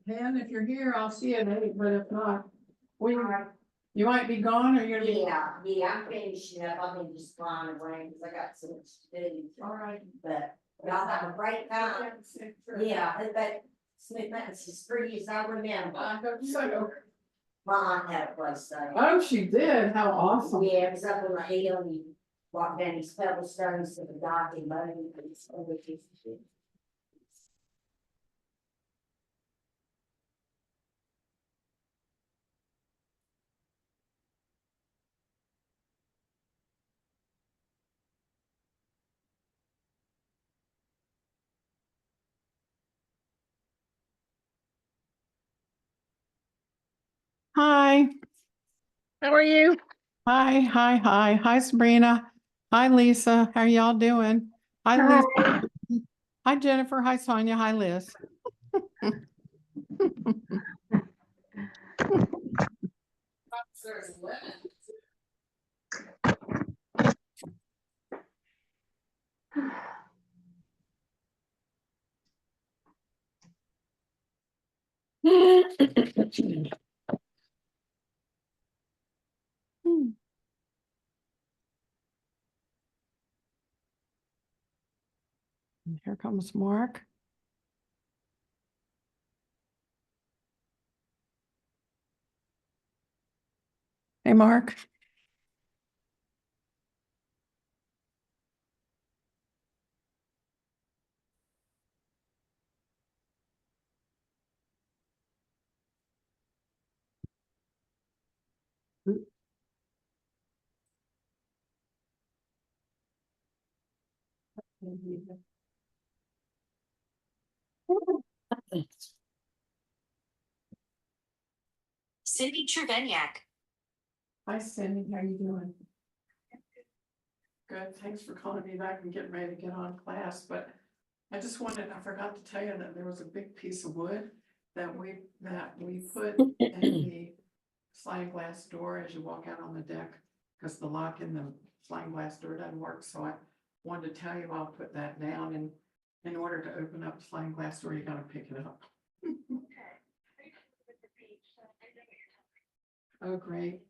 Ken, if you're here, I'll see you at 8, but if not, you might be gone or you're gonna be. Yeah, I'm finishing up. I'm gonna just flying away because I got so much to do. All right. But y'all have a great time. Yeah, but Smith Mountain's as pretty as I remember. I hope so. My aunt had a place there. Oh, she did. How awesome. Yeah, it was up on the hill and you walk down these pebble stones to the dock and money. It's always just. Hi. How are you? Hi, Sabrina. Hi, Lisa. How y'all doing? Hi, Lisa. Hi, Jennifer. Hi, Sonia. Hi, Liz. And here comes Mark. Hey, Mark. Cindy Treveniak. Hi, Cindy. How you doing? Good. Thanks for calling me back and getting ready to get on class, but I just wanted, I forgot to tell you that there was a big piece of wood that we put in the sliding glass door as you walk out on the deck, because the lock in the sliding glass door doesn't work, so I wanted to tell you I'll put that down, and in order to open up the sliding glass door, you gotta pick it up. Oh, great.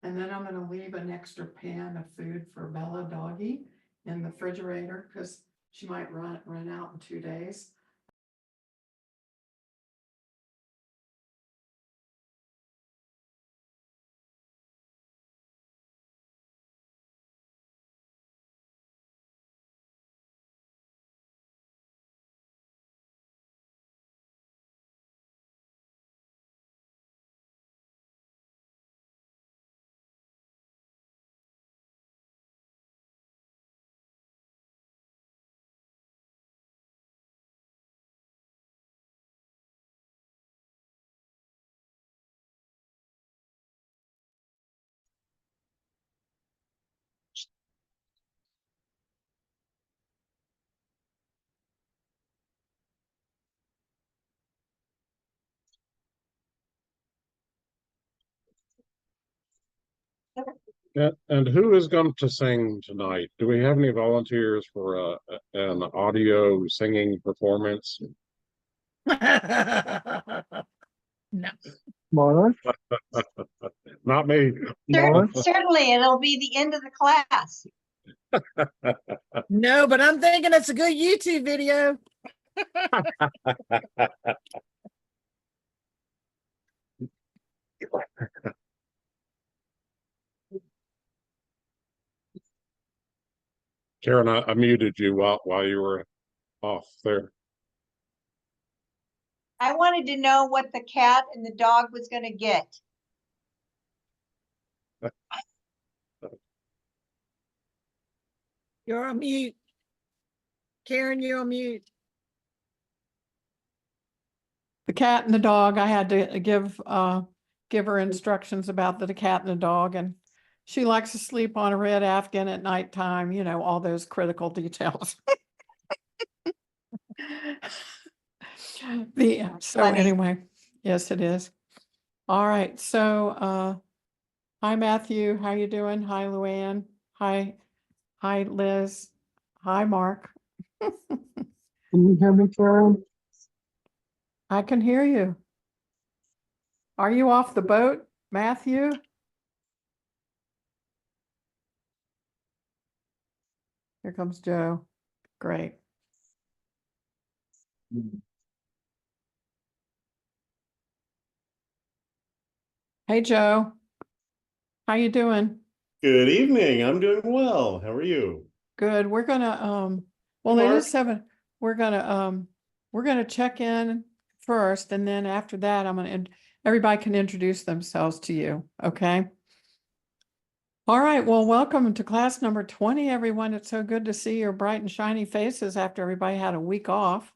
And then I'm gonna leave an extra pan of food for Bella Doggy in the refrigerator, because she might run out in 2 days. And who is going to sing tonight? Do we have any volunteers for an audio singing performance? No. Mark, Not me. Mark, Certainly, it'll be the end of the class. No, but I'm thinking it's a good YouTube video. Karen, I muted you while you were off there. I wanted to know what the cat and the dog was gonna get. You're on mute. Karen, you're on mute. The cat and the dog, I had to give her instructions about the cat and the dog, and she likes to sleep on a red Afghan at nighttime, you know, all those critical details. So Funny. anyway, yes, it is. All right, so hi Matthew, how you doing? Hi Luann. Hi Liz. Hi Mark. can you hear me, Karen? I can hear you. Are you off the boat, Matthew? Here comes Joe. Great. Hey Joe. How you doing? Good evening. I'm doing well. How are you? Good. We're gonna well, it Mark? is 7. We're gonna check in first, and then after that everybody can introduce themselves to you, okay? All right, well, welcome to class number 20, everyone. It's so good to see your bright and shiny faces after everybody had a week off.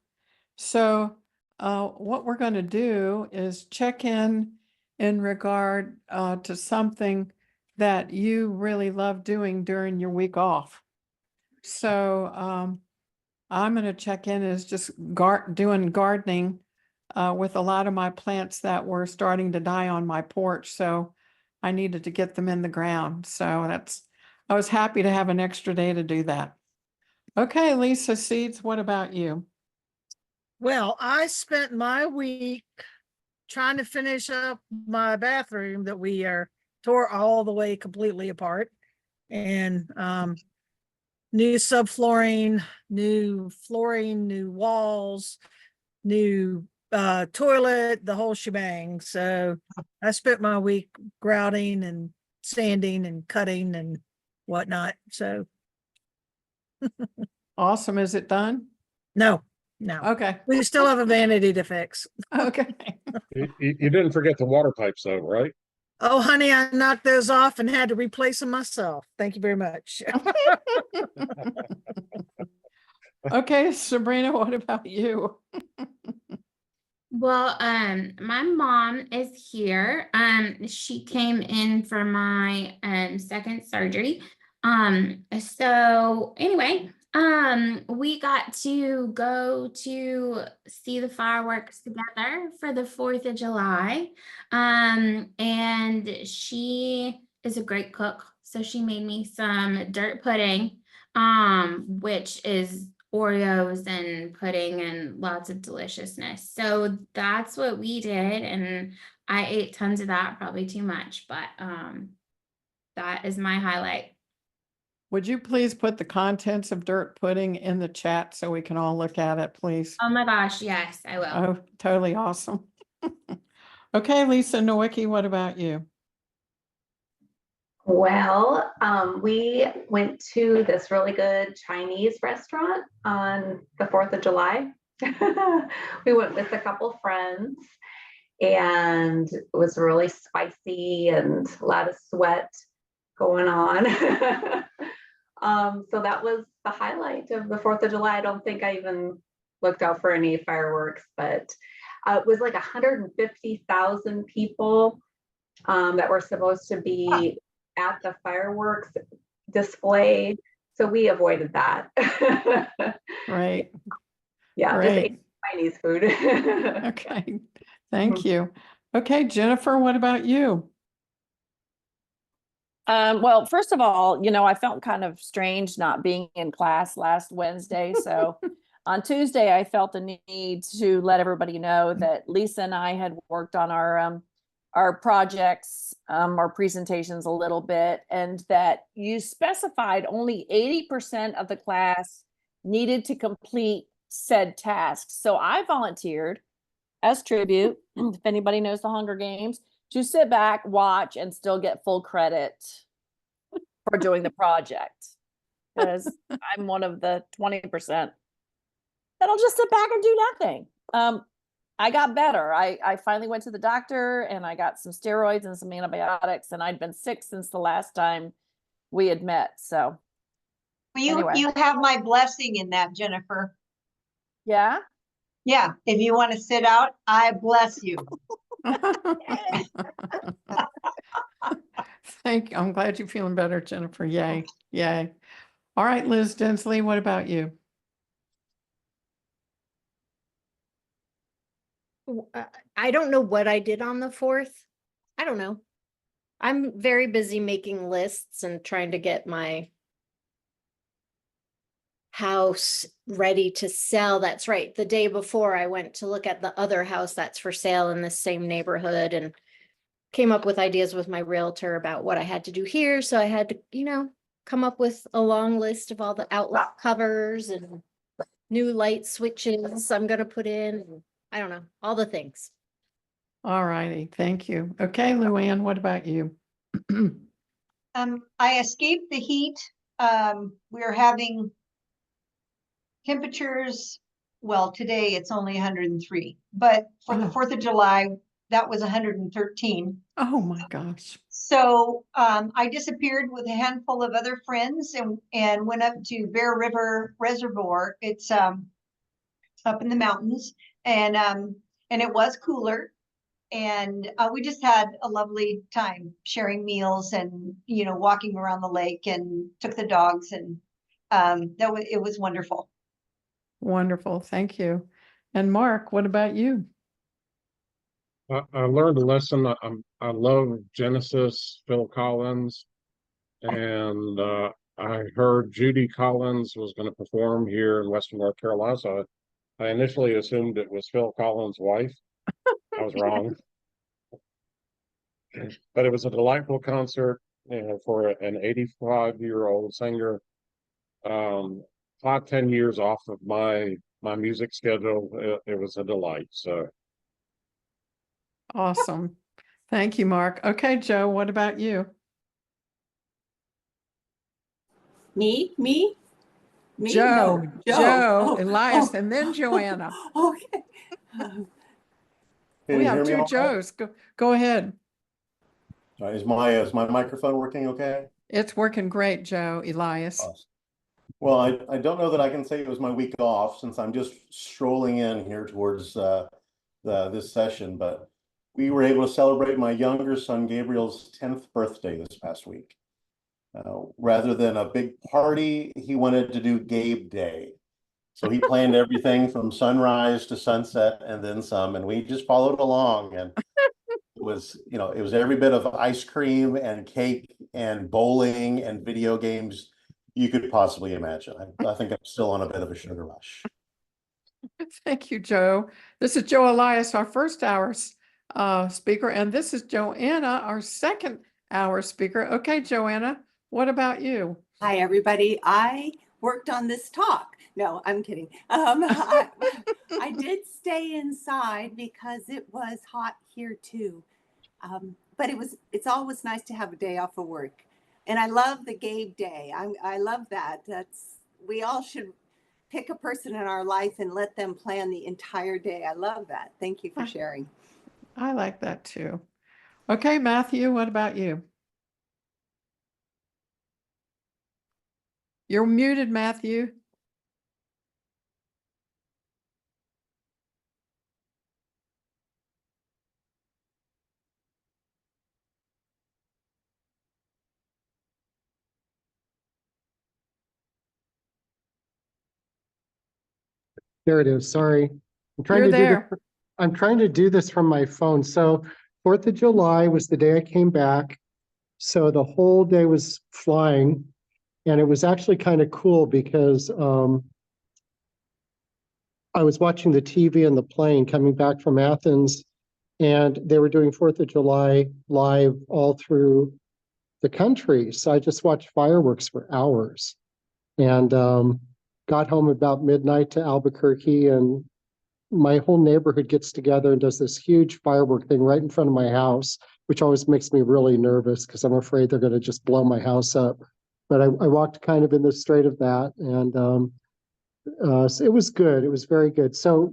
So what we're going to do is check in regard to something that you really love doing during your week off. So I'm going to check in as just doing gardening with a lot of my plants that were starting to die on my porch. So I needed to get them in the ground. So I was happy to have an extra day to do that. Okay, Lisa Seeds, what about you? Well, I spent my week trying to finish up my bathroom that we are tore all the way completely apart. And new subflooring, new flooring, new walls, new toilet, the whole shebang. So I spent my week grouting and sanding and cutting and whatnot. So Awesome. Is it done? no. Okay. We still have a vanity to fix. Okay. You didn't forget the water pipes though, right? Oh, honey, I knocked those off and had to replace them myself. Thank you very much. Okay, Sabrina, what about you? Well, my mom is here. She came in for my second surgery. So anyway, we got to go to see the fireworks together for the 4th of July. And she is a great cook. So she made me some dirt pudding, which is Oreos and pudding and lots of deliciousness. So that's what we did. And I ate tons of that, probably too much, but that is my highlight. Would you please put the contents of dirt pudding in the chat so we can all look at it, please? Oh my gosh, yes, I will. Oh, totally awesome. Okay, Lisa Nowicki, what about you? Well, we went to this really good Chinese restaurant on the 4th of July. We went with a couple friends and it was really spicy and a lot of sweat going on. So that was the highlight of the 4th of July. I don't think I even looked out for any fireworks, but it was like 150,000 people that were supposed to be at the fireworks display. So we avoided that. Right. Yeah, just ate Great. Chinese food. Okay, thank you. Okay, Jennifer, what about you? Well, first of all, I felt kind of strange not being in class last Wednesday. So on Tuesday, I felt the need to let everybody know that Lisa and I had worked on our projects, our presentations a little bit, and that you specified only 80% of the class needed to complete said tasks. So I volunteered as tribute, if anybody knows the Hunger Games, to sit back, watch, and still get full credit for doing the project. Because I'm one of the 20% that'll just sit back and do nothing. I got better. I finally went to the doctor and I got some steroids and some antibiotics, and I'd been sick since the last time we had met. So anyway. You have my blessing in that, Jennifer. Yeah. Yeah, if you want to sit out, I bless you. Thank you. I'm glad you're feeling better, Jennifer. Yay, yay. All right, Liz Densley, what about you? I don't know what I did on the 4th. I don't know. I'm very busy making lists and trying to get my house ready to sell. That's right. The day before I went to look at the other house that's for sale in the same neighborhood and came up with ideas with my realtor about what I had to do here. So I had to, come up with a long list of all the outlet covers and new light switches I'm going to put in. I don't know, all the things. All righty, thank you. Okay, Luann, what about you? I escaped the heat. We're having temperatures, well, today it's only 103, but for the 4th of July, that was 113. Oh my gosh. So I disappeared with a handful of other friends and went up to Bear River Reservoir. It's up in the mountains, and it was cooler. And we just had a lovely time sharing meals and, walking around the lake, and took the dogs, and it was wonderful. Wonderful, thank you. And Mark, what about you? I learned a lesson. I love Genesis, Phil Collins, and I heard Judy Collins was going to perform here in Western North Carolina. So I initially assumed it was Phil Collins' wife. I was wrong. But it was a delightful concert, for an 85-year-old singer. 5-10 years off of my music schedule. It was a delight. So Awesome. Thank you, Mark. Okay, Joe, what about you? Me? Joe, No, Joe, Oh, Elias, oh. and then Joanna. Okay. Can We you have hear me two all right? Joes. Go ahead. Is my microphone working okay? It's working great, Joe, Elias. Awesome. Well, I don't know that I can say it was my week off since I'm just strolling in here towards this session, but we were able to celebrate my younger son Gabriel's 10th birthday this past week. Rather than a big party, he wanted to do Gabe Day. So he planned everything from sunrise to sunset and then some, and we just followed along. And it was every bit of ice cream and cake and bowling and video games you could possibly imagine. I think I'm still on a bit of a sugar rush. Thank you, Joe. This is Joe Elias, our first hour speaker, and this is Joanna, our second hour speaker. Okay, Joanna, what about you? Hi, everybody. I worked on this talk. No, I'm kidding. I did stay inside because it was hot here too. But it's always nice to have a day off of work. And I love the Gabe Day. I love that. We all should pick a person in our life and let them plan the entire day. I love that. Thank you for sharing. I like that too. Okay, Matthew, what about you? You're muted, Matthew. There it is. Sorry. I'm trying You're to do this. there. I'm trying to do this from my phone. So 4th of July was the day I came back. So the whole day was flying. And it was actually kind of cool because I was watching the TV on the plane coming back from Athens, and they were doing 4th of July live all through the country. So I just watched fireworks for hours and got home about midnight to Albuquerque, and my whole neighborhood gets together and does this huge firework thing right in front of my house, which always makes me really nervous because I'm afraid they're going to just blow my house up. But I walked kind of in the straight of that, and so it was good. It was very good. So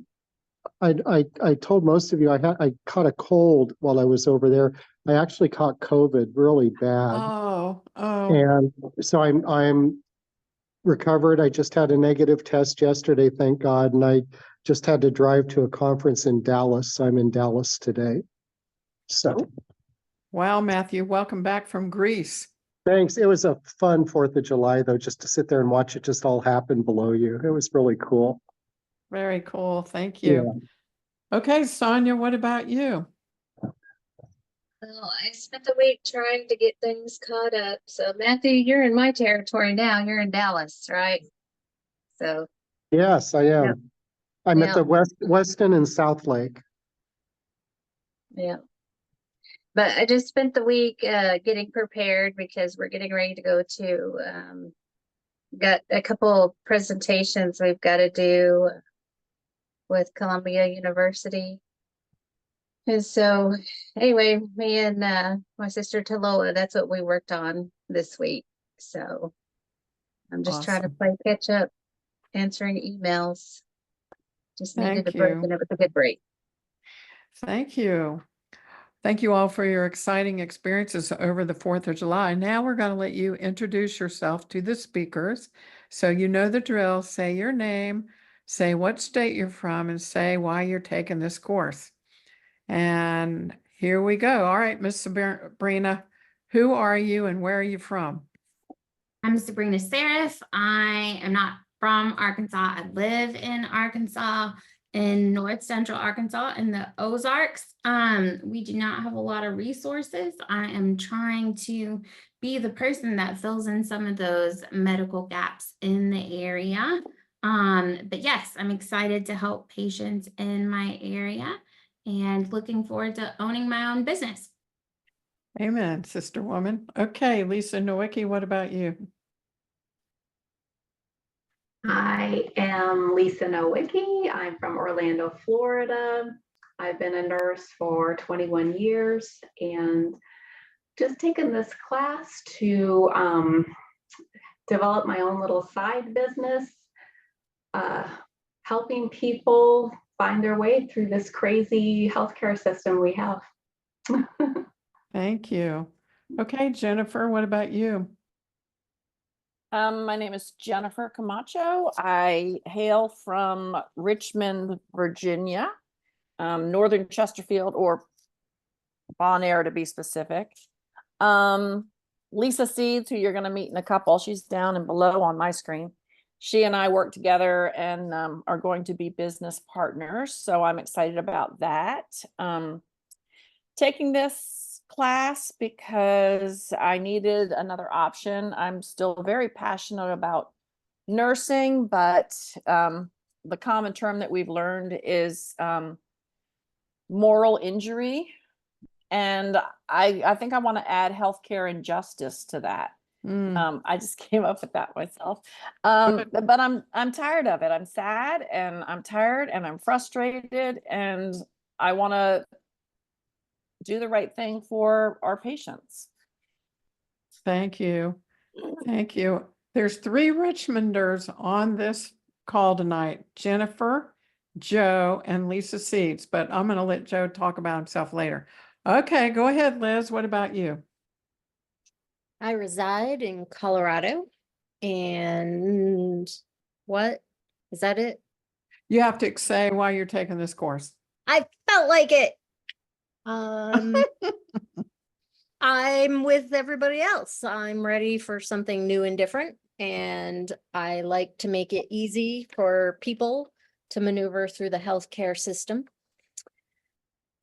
I told most of you I caught a cold while I was over there. I actually caught COVID really bad, Oh. and so I'm recovered. I just had a negative test yesterday, thank God, and I just had to drive to a conference in Dallas. I'm in Dallas today. So Wow, Matthew, welcome back from Greece. thanks. It was a fun 4th of July, though, just to sit there and watch it just all happen below you. It was really cool. Very cool. Thank you. Okay, Sonia, what about you? Well, I spent the week trying to get things caught up. So Matthew, you're in my territory now. You're in Dallas, right? So Yes, I am. Yep. I'm at the Yep. Weston and South Lake. yeah. But I just spent the week getting prepared because we're getting ready to go to got a couple presentations we've got to do with Columbia University. And so anyway, me and my sister Taloa, that's what we worked on this week. So I'm just trying to Awesome. play catch up, answering emails. Just needed a Thank break, you. and it was a good break. Thank you. Thank you all for your exciting experiences over the 4th of July. Now we're going to let you introduce yourself to the speakers. So you know the drill. Say your name, say what state you're from, and say why you're taking this course. And here we go. All right, Miss Sabrina, who are you and where are you from? I'm Sabrina Serif. I am not from Arkansas. I live in Arkansas, in North Central Arkansas in the Ozarks. We do not have a lot of resources. I am trying to be the person that fills in some of those medical gaps in the area. But yes, I'm excited to help patients in my area. and looking forward to owning my own business. Amen, sister woman. Okay, Lisa Nowicki, what about you? I am Lisa Nowicki. I'm from Orlando, Florida. I've been a nurse for 21 years and just taken this class to develop my own little side business, helping people find their way through this crazy healthcare system we have. Thank you. Okay, Jennifer, what about you? My name is Jennifer Camacho. I hail from Richmond, Virginia, Northern Chesterfield, or Bon Air to be specific. Lisa Seeds, who you're going to meet in a couple, she's down and below on my screen. She and I work together and are going to be business partners. So I'm excited about that. Taking this class because I needed another option. I'm still very passionate about nursing, but the common term that we've learned is moral injury. And I think I want to add healthcare injustice to that. I just came up with that myself. But I'm tired of it. I'm sad and I'm tired and I'm frustrated and I want to do the right thing for our patients. Thank you. Thank you. There's 3 Richmonders on this call tonight, Jennifer, Joe, and Lisa Seeds, but I'm going to let Joe talk about himself later. Okay, go ahead, Liz. What about you? I reside in Colorado, and what is that it? You have to say why you're taking this course. I felt like it. I'm with everybody else. I'm ready for something new and different, and I like to make it easy for people to maneuver through the healthcare system.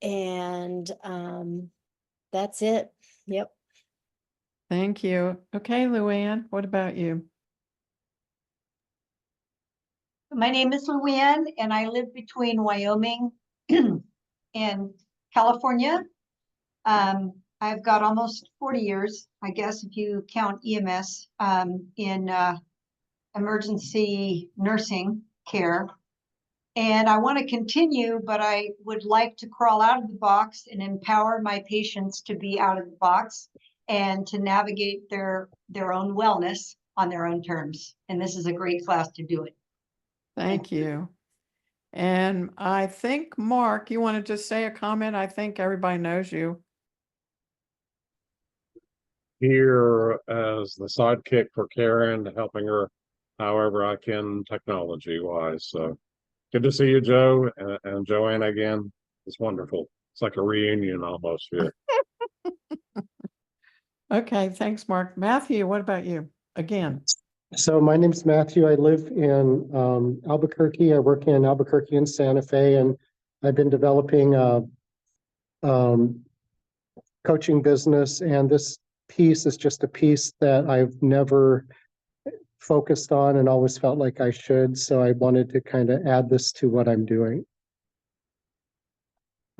And that's it. Yep. Thank you. Okay, Luann, what about you? My name is Luann, and I live between Wyoming and California. I've got almost 40 years, I guess, if you count EMS, in emergency nursing care. And I want to continue, but I would like to crawl out of the box and empower my patients to be out of the box and to navigate their own wellness on their own terms. And this is a great class to do it. Thank you. And I think, Mark, you want to just say a comment? I think everybody knows you. Here as the sidekick for Karen, helping her however I can technology wise. So good to see you, Joe, and Joanna again. It's wonderful. It's like a reunion almost here. Okay, thanks, Mark. Matthew, what about you? Again. So my name's Matthew. I live in Albuquerque. I work in Albuquerque and Santa Fe, and I've been developing a coaching business. And this piece is just a piece that I've never focused on and always felt like I should. So I wanted to kind of add this to what I'm doing.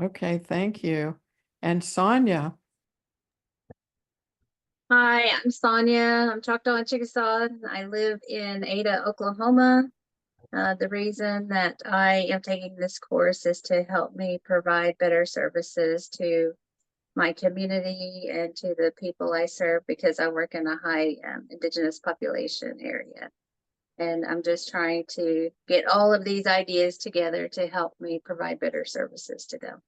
Okay, thank you. And Sonia. Hi, I'm Sonia. I'm Choctaw and Chickasaw. I live in Ada, Oklahoma. The reason that I am taking this course is to help me provide better services to my community and to the people I serve because I work in a high indigenous population area. And I'm just trying to get all of these ideas together to help me provide better services to them.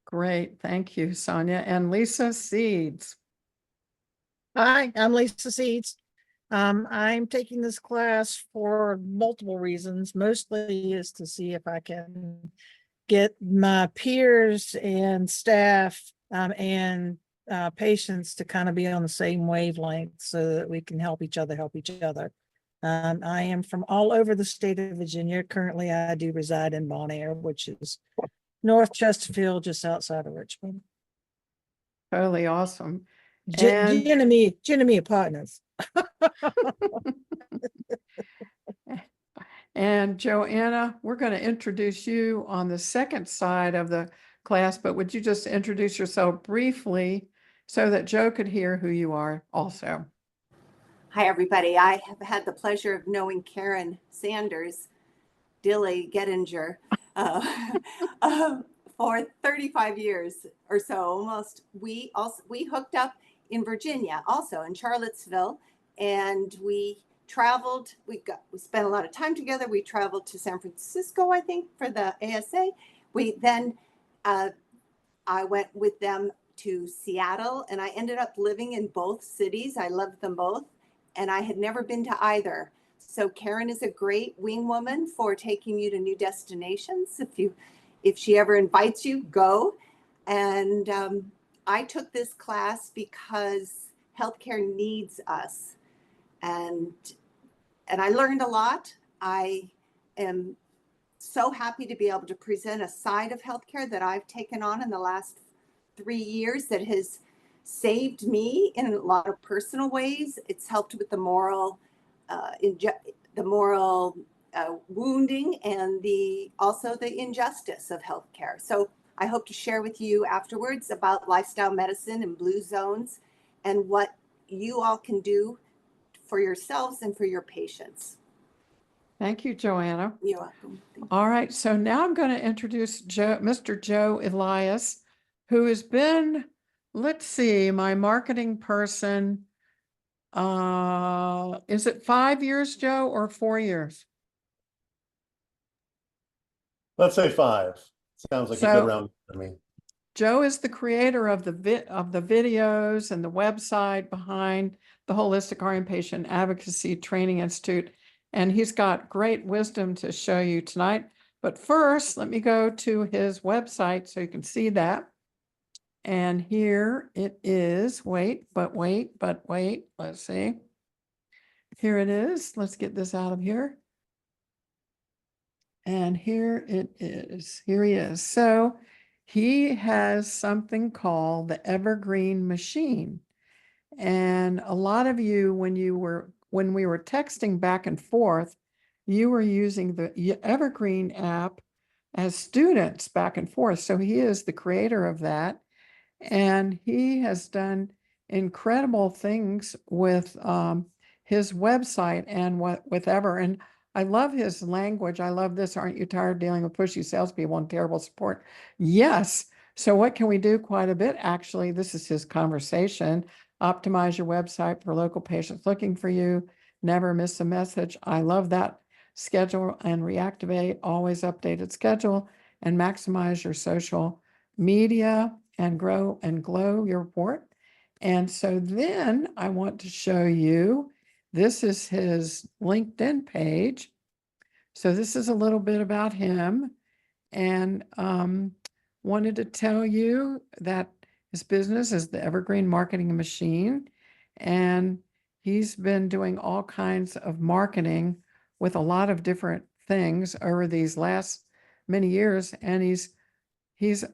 Great, thank you, Sonia. And Lisa Seeds. Hi, I'm Lisa Seeds. I'm taking this class for multiple reasons. Mostly is to see if I can get my peers and staff and patients to kind of be on the same wavelength so that we can help each other. I am from all over the state of Virginia. Currently, I do reside in Bon Air, which is North Chesterfield, just outside of Richmond. Totally awesome. And Genevieve partners. And Joanna, we're going to introduce you on the second side of the class, but would you just introduce yourself briefly so that Joe could hear who you are also? Hi, everybody. I have had the pleasure of knowing Karen Sanders, Dilly Gettinger, uh, for 35 years or so, almost. We hooked up in Virginia, also in Charlottesville, and we traveled. We spent a lot of time together. We traveled to San Francisco, I think, for the ASA. We then I went with them to Seattle, and I ended up living in both cities. I loved them both, and I had never been to either. So Karen is a great wing woman for taking you to new destinations. If she ever invites you, go. And I took this class because healthcare needs us, and I learned a lot. I am so happy to be able to present a side of healthcare that I've taken on in the last 3 years that has saved me in a lot of personal ways. It's helped with the moral, wounding, and also the injustice of healthcare. So I hope to share with you afterwards about lifestyle medicine and blue zones and what you all can do for yourselves and for your patients. Thank you, Joanna. You're welcome. All right, so now I'm going to introduce Mr. Joe Elias, who has been, let's see, my marketing person. Is it 5 years, Joe, or 4 years? Let's say 5. Sounds like a So- good round to me. Joe is the creator of the videos and the website behind the Holistic RN Patient Advocacy Training Institute, and he's got great wisdom to show you tonight. But first, let me go to his website so you can see that. And here it is. Wait. Let's see. Here it is. Let's get this out of here. And here it is. Here he is. So he has something called the Evergreen Machine. And a lot of you, when we were texting back and forth, you were using the Evergreen app as students back and forth. So he is the creator of that. And he has done incredible things with his website and with Ever. And I love his language. I love this. Aren't you tired of dealing with pushy salespeople and terrible support? Yes. So what can we do? Quite a bit, actually. This is his conversation. Optimize your website for local patients looking for you. Never miss a message. I love that. Schedule and reactivate, always updated schedule, and maximize your social media and grow and glow your report. And so then I want to show you, this is his LinkedIn page. So this is a little bit about him, and wanted to tell you that his business is the Evergreen Marketing Machine, and he's been doing all kinds of marketing with a lot of different things over these last many years. And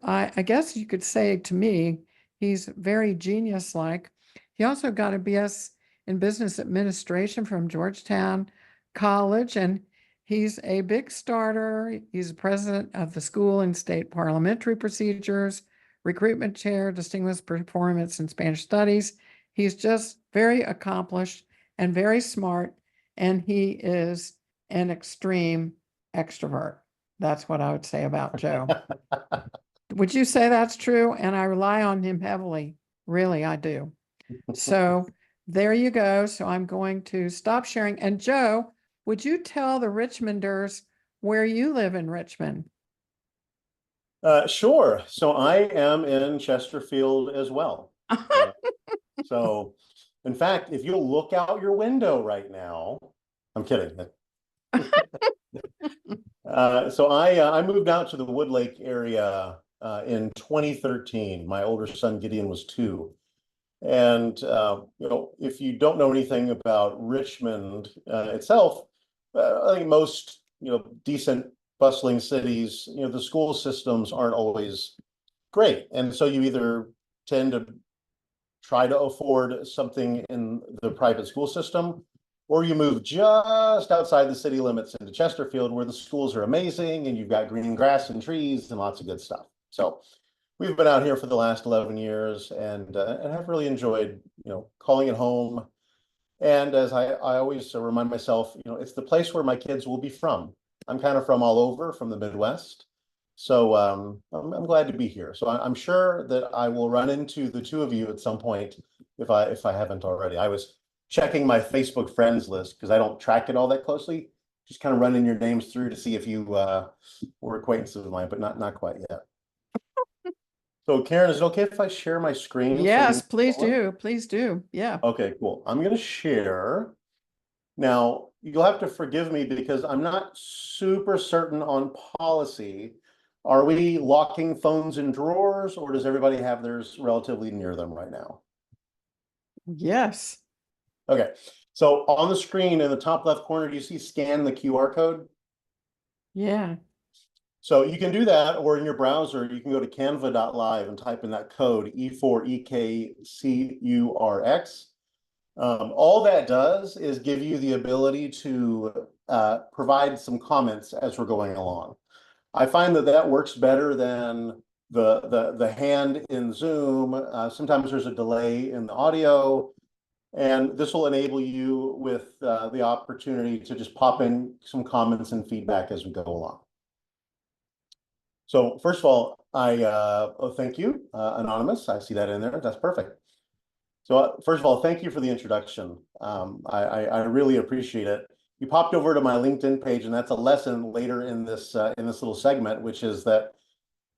I guess you could say to me, he's very genius-like. He also got a BS in business administration from Georgetown College, and he's a big starter. He's president of the School and State Parliamentary Procedures, recruitment chair, distinguished performance in Spanish studies. He's just very accomplished and very smart, and he is an extreme extrovert. That's what I would say about Joe. Would you say that's true? And I rely on him heavily. Really, I do. So there you go. So I'm going to stop sharing. And Joe, would you tell the Richmonders where you live in Richmond? Sure. So I am in Chesterfield as well. So, in fact, if you'll look out your window right now, I'm kidding. So I moved out to the Woodlake area in 2013. My older son Gideon was 2. And if you don't know anything about Richmond itself, I think most decent bustling cities, the school systems aren't always great, and so you either tend to try to afford something in the private school system, or you move just outside the city limits into Chesterfield, where the schools are amazing and you've got green grass and trees and lots of good stuff. So we've been out here for the last 11 years and have really enjoyed, calling it home. And as I always remind myself, it's the place where my kids will be from. I'm kind of from all over, from the Midwest. So I'm glad to be here. So I'm sure that I will run into the two of you at some point if I haven't already. I was checking my Facebook friends list because I don't track it all that closely. Just kind of running your names through to see if you were acquaintances of mine, but not quite yet. So Karen, is it okay if I share my screen? so you Yes, can please follow? do. Please do. Yeah. Okay, cool. I'm going to share. Now, you'll have to forgive me because I'm not super certain on policy. Are we locking phones in drawers, or does everybody have theirs relatively near them right now? Yes. Okay, so on the screen in the top left corner, do you see scan the QR code? Yeah. So you can do that, or in your browser, you can go to canva.live and type in that code E4EKCURX. All that does is give you the ability to provide some comments as we're going along. I find that works better than the hand in Zoom. Sometimes there's a delay in the audio, and this will enable you with the opportunity to just pop in some comments and feedback as we go along. So first of all, thank you, Anonymous. I see that in there. That's perfect. So first of all, thank you for the introduction. I really appreciate it. You popped over to my LinkedIn page, and that's a lesson later in this little segment, which is that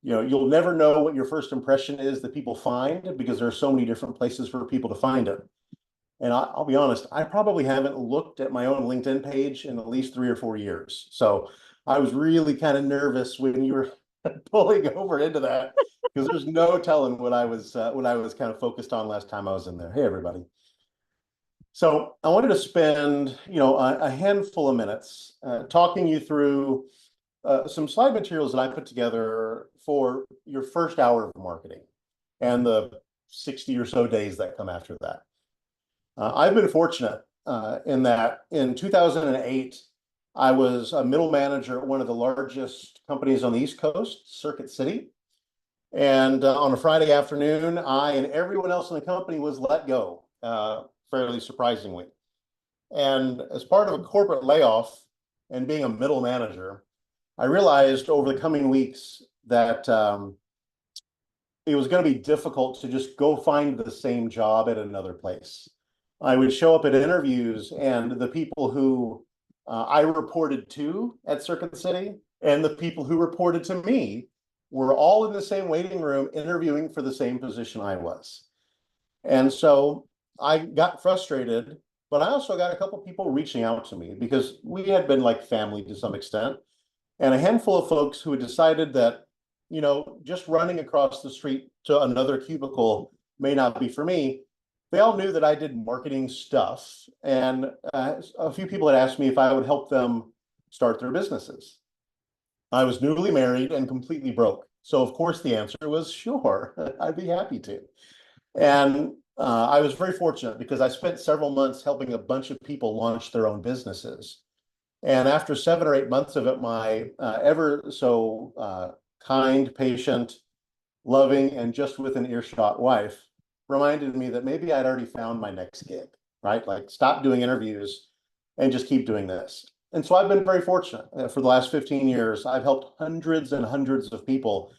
you'll never know what your first impression is that people find because there are so many different places for people to find it. And I'll be honest, I probably haven't looked at my own LinkedIn page in at least 3 or 4 years. So I was really kind of nervous when you were pulling over into that because there's no telling what I was kind of focused on last time I was in there. Hey, everybody. So I wanted to spend, a handful of minutes talking you through some slide materials that I put together for your first hour of marketing and the 60 or so days that come after that. I've been fortunate in that in 2008, I was a middle manager at one of the largest companies on the East Coast, Circuit City. And on a Friday afternoon, I and everyone else in the company was let go, fairly surprisingly. And as part of a corporate layoff and being a middle manager, I realized over the coming weeks that it was going to be difficult to just go find the same job at another place. I would show up at interviews, and the people who I reported to at Circuit City and the people who reported to me were all in the same waiting room interviewing for the same position I was. And so I got frustrated, but I also got a couple people reaching out to me because we had been like family to some extent, and a handful of folks who had decided that, just running across the street to another cubicle may not be for me. They all knew that I did marketing stuff, and a few people had asked me if I would help them start their businesses. I was newly married and completely broke. So of course the answer was sure, I'd be happy to. And I was very fortunate because I spent several months helping a bunch of people launch their own businesses. And after 7 or 8 months of it, my ever so kind, patient, loving, and just within earshot wife reminded me that maybe I'd already found my next gig, right? Like stop doing interviews and just keep doing this. And so I've been very fortunate. For the last 15 years, I've helped hundreds and hundreds of people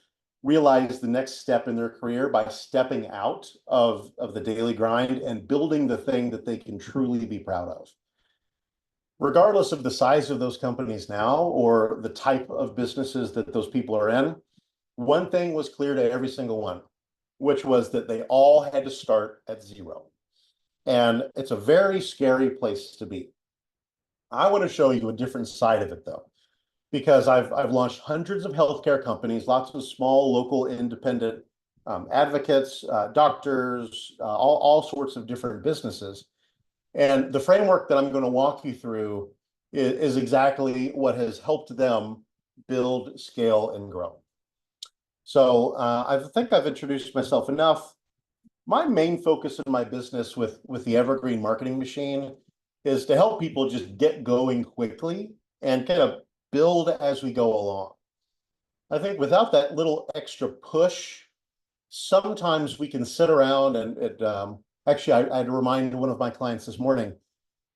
realize the next step in their career by stepping out of the daily grind and building the thing that they can truly be proud of. Regardless of the size of those companies now or the type of businesses that those people are in, one thing was clear to every single one, which was that they all had to start at zero. And it's a very scary place to be. I want to show you a different side of it though, because I've launched hundreds of healthcare companies, lots of small local independent advocates, doctors, all sorts of different businesses. And the framework that I'm going to walk you through is exactly what has helped them build, scale, and grow. So I think I've introduced myself enough. My main focus in my business with the Evergreen Marketing Machine is to help people just get going quickly and kind of build as we go along. I think without that little extra push, sometimes we can sit around and actually, I had to remind one of my clients this morning.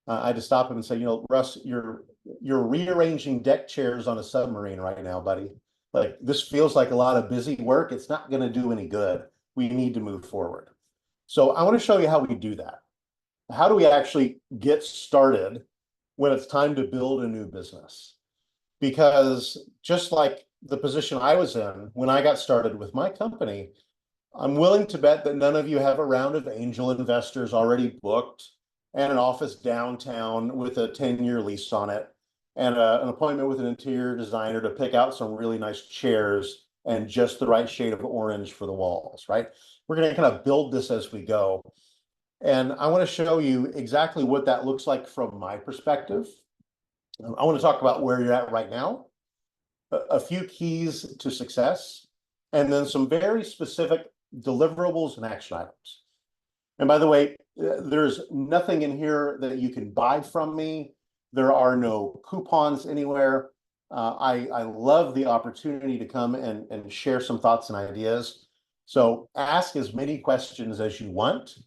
I had to stop him and say, Russ, you're rearranging deck chairs on a submarine right now, buddy. Like, this feels like a lot of busy work. It's not going to do any good. We need to move forward. So I want to show you how we do that. How do we actually get started when it's time to build a new business? Because just like the position I was in when I got started with my company, I'm willing to bet that none of you have a round of angel investors already booked and an office downtown with a 10-year lease on it and an appointment with an interior designer to pick out some really nice chairs and just the right shade of orange for the walls, right? We're going to kind of build this as we go. And I want to show you exactly what that looks like from my perspective. I want to talk about where you're at right now, a few keys to success, and then some very specific deliverables and action items. And by the way, there's nothing in here that you can buy from me. There are no coupons anywhere. I love the opportunity to come and share some thoughts and ideas. So ask as many questions as you want.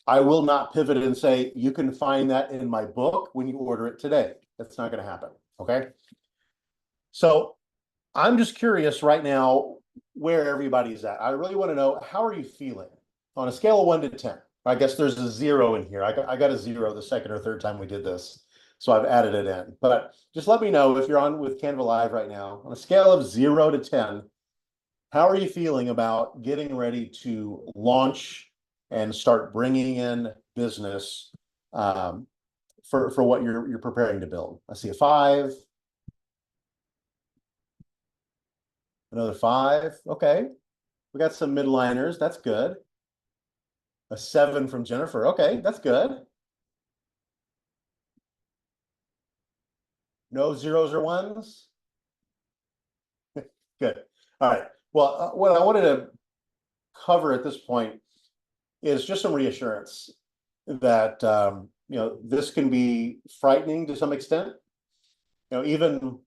I will not pivot and say, you can find that in my book when you order it today. That's not going to happen. Okay. So I'm just curious right now where everybody's at. I really want to know, how are you feeling on a scale of 1 to 10? I guess there's a 0 in here. I got a 0 the second or third time we did this, so I've added it in. But just let me know if you're on with Canva Live right now. On a scale of 0 to 10, how are you feeling about getting ready to launch and start bringing in business for what you're preparing to build? I see a 5. Another 5. Okay. We got some midliners. That's good. A 7 from Jennifer. Okay, that's good. No 0s or 1s? Good. All right. Well, what I wanted to cover at this point is just some reassurance that this can be frightening to some extent. Even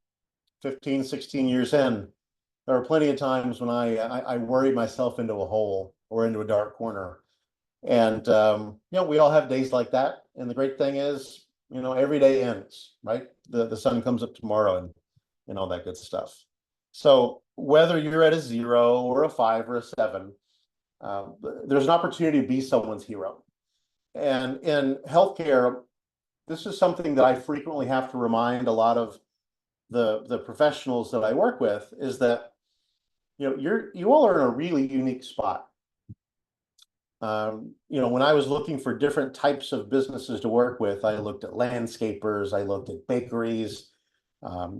15, 16 years in, there are plenty of times when I worry myself into a hole or into a dark corner. And we all have days like that. And the great thing is, every day ends, right? The sun comes up tomorrow and all that good stuff. So whether you're at a 0 or a 5 or a 7, there's an opportunity to be someone's hero. And in healthcare, this is something that I frequently have to remind a lot of the professionals that I work with, is that you all are in a really unique spot. When I was looking for different types of businesses to work with, I looked at landscapers, I looked at bakeries,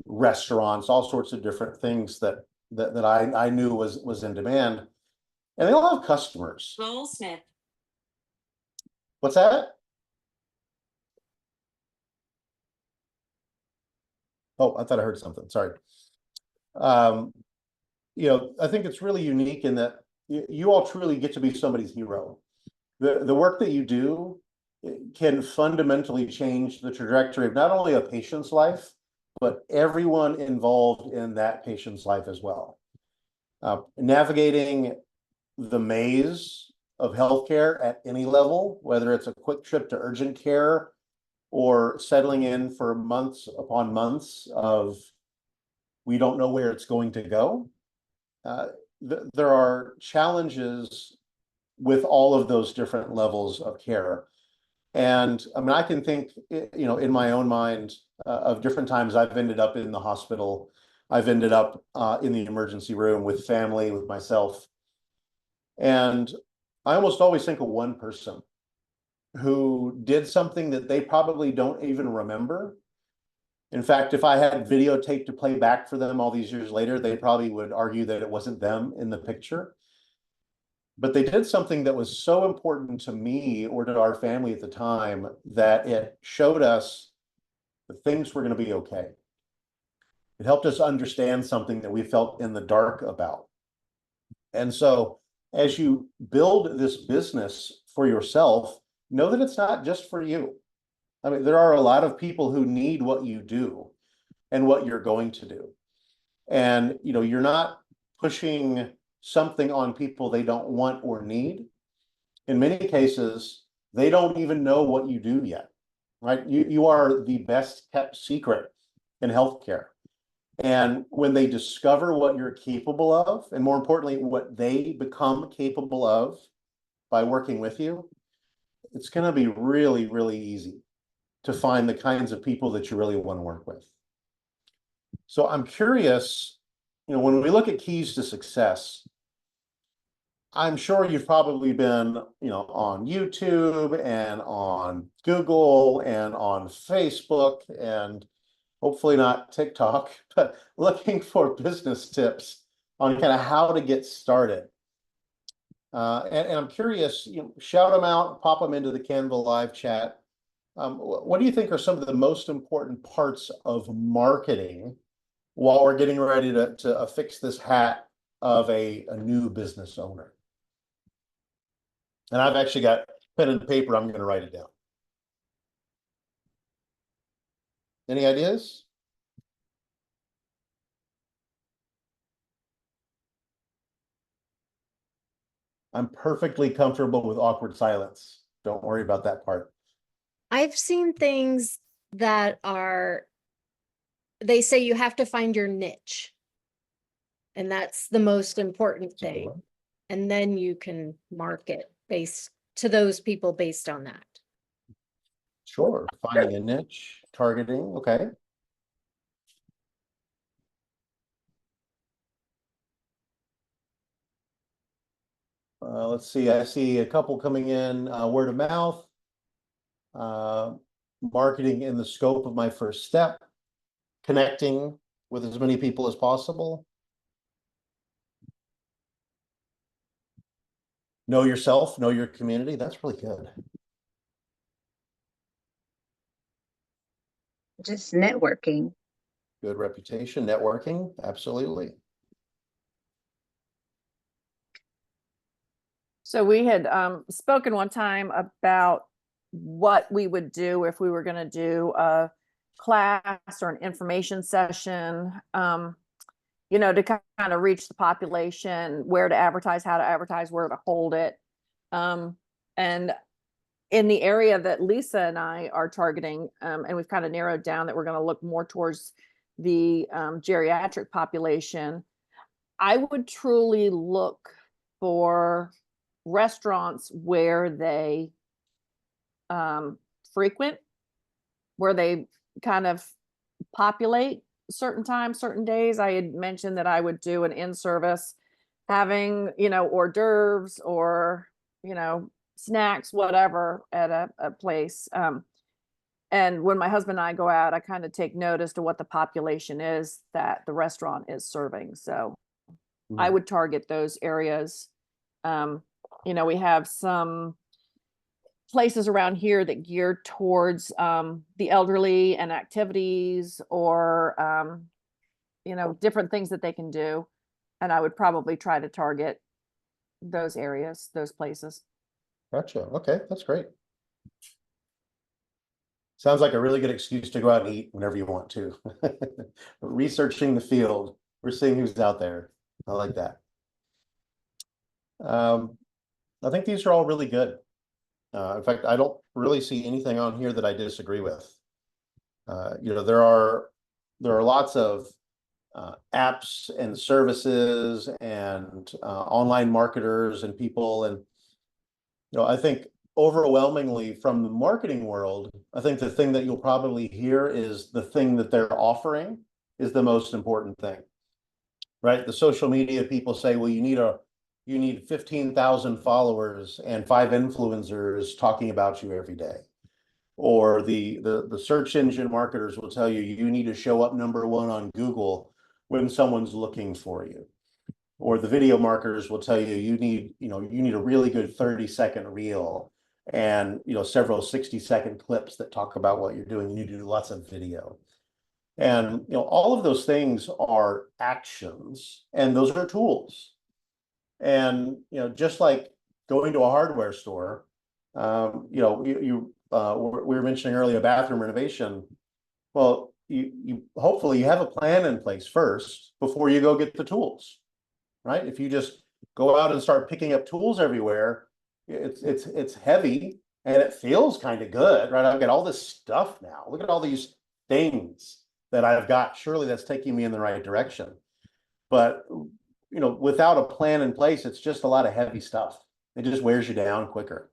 restaurants, all sorts of different things that I knew was in demand, and they all have customers. Goldsmith. What's that? Oh, I thought I heard something. Sorry. I think it's really unique in that you all truly get to be somebody's hero. The work that you do can fundamentally change the trajectory of not only a patient's life, but everyone involved in that patient's life as well. Navigating the maze of healthcare at any level, whether it's a quick trip to urgent care or settling in for months upon months of we don't know where it's going to go. There are challenges with all of those different levels of care. And I mean, I can think, in my own mind of different times I've ended up in the hospital. I've ended up in the emergency room with family, with myself. And I almost always think of one person who did something that they probably don't even remember. In fact, if I had videotape to play back for them all these years later, they probably would argue that it wasn't them in the picture. But they did something that was so important to me or to our family at the time that it showed us that things were going to be okay. It helped us understand something that we felt in the dark about. And so as you build this business for yourself, know that it's not just for you. I mean, there are a lot of people who need what you do and what you're going to do. And, you know, you're not pushing something on people they don't want or need. In many cases, they don't even know what you do yet, right? You are the best kept secret in healthcare. And when they discover what you're capable of, and more importantly, what they become capable of by working with you, it's going to be really, really easy to find the kinds of people that you really want to work with. So I'm curious, you know, when we look at keys to success, I'm sure you've probably been, you know, on YouTube and on Google and on Facebook and hopefully not TikTok, but looking for business tips on kind of how to get started. And I'm curious, you know, shout them out, pop them into the Canva live chat. What do you think are some of the most important parts of marketing while we're getting ready to affix this hat of a new business owner? And I've actually got pen and paper. I'm going to write it down. Any ideas? I'm perfectly comfortable with awkward silence. Don't worry about that part. I've seen things that are, they say you have to find your niche. And that's the most important thing. Sure. And then you can market based to those people based on that. Sure. Finding a niche, targeting. Okay. Let's see. I see a couple coming in. Word of mouth. Marketing in the scope of my first step. Connecting with as many people as possible. Know yourself, know your community. That's really good. Just networking. Good reputation, networking. Absolutely. So we had spoken one time about what we would do if we were going to do a class or an information session, you know, to kind of reach the population, where to advertise, how to advertise, where to hold it. And in the area that Lisa and I are targeting, and we've kind of narrowed down that we're going to look more towards the geriatric population, I would truly look for restaurants where they frequent, where they kind of populate certain times, certain days. I had mentioned that I would do an in-service, having, you know, hors d'oeuvres or, you know, snacks, whatever, at a place. And when my husband and I go out, I kind of take notice to what the population is that the restaurant is serving. So I would target those areas. You know, we have some places around here that gear towards the elderly and activities, or you know, different things that they can do. And I would probably try to target those areas, those places. Gotcha. Okay, that's great. Sounds like a really good excuse to go out and eat whenever you want to. Researching the field. We're seeing who's out there. I like that. I think these are all really good. In fact, I don't really see anything on here that I disagree with. You know, there are lots of apps and services and online marketers and people, and you know, I think overwhelmingly from the marketing world, I think the thing that you'll probably hear is the thing that they're offering is the most important thing, right? The social media people say, well, you need 15,000 followers and 5 influencers talking about you every day. Or the search engine marketers will tell you, you need to show up #1 on Google when someone's looking for you. Or the video marketers will tell you, you need a really good 30-second reel and, you know, several 60-second clips that talk about what you're doing. You need to do lots of video. And, you know, all of those things are actions, and those are tools. And, you know, just like going to a hardware store, You know, we were mentioning earlier bathroom renovation. Well, you hopefully you have a plan in place first before you go get the tools, right? If you just go out and start picking up tools everywhere, it's heavy and it feels kind of good, right? I've got all this stuff now. Look at all these things that I've got. Surely that's taking me in the right direction. But you know, without a plan in place, it's just a lot of heavy stuff. It just wears you down quicker.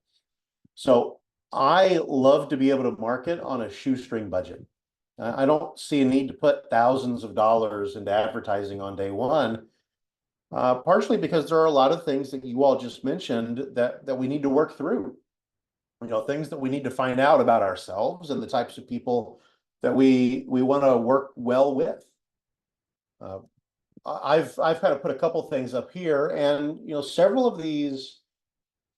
So I love to be able to market on a shoestring budget. I don't see a need to put thousands of dollars into advertising on day one, partially because there are a lot of things that you all just mentioned that we need to work through. You know, things that we need to find out about ourselves and the types of people that we want to work well with. I've kind of put a couple things up here, and you know, several of these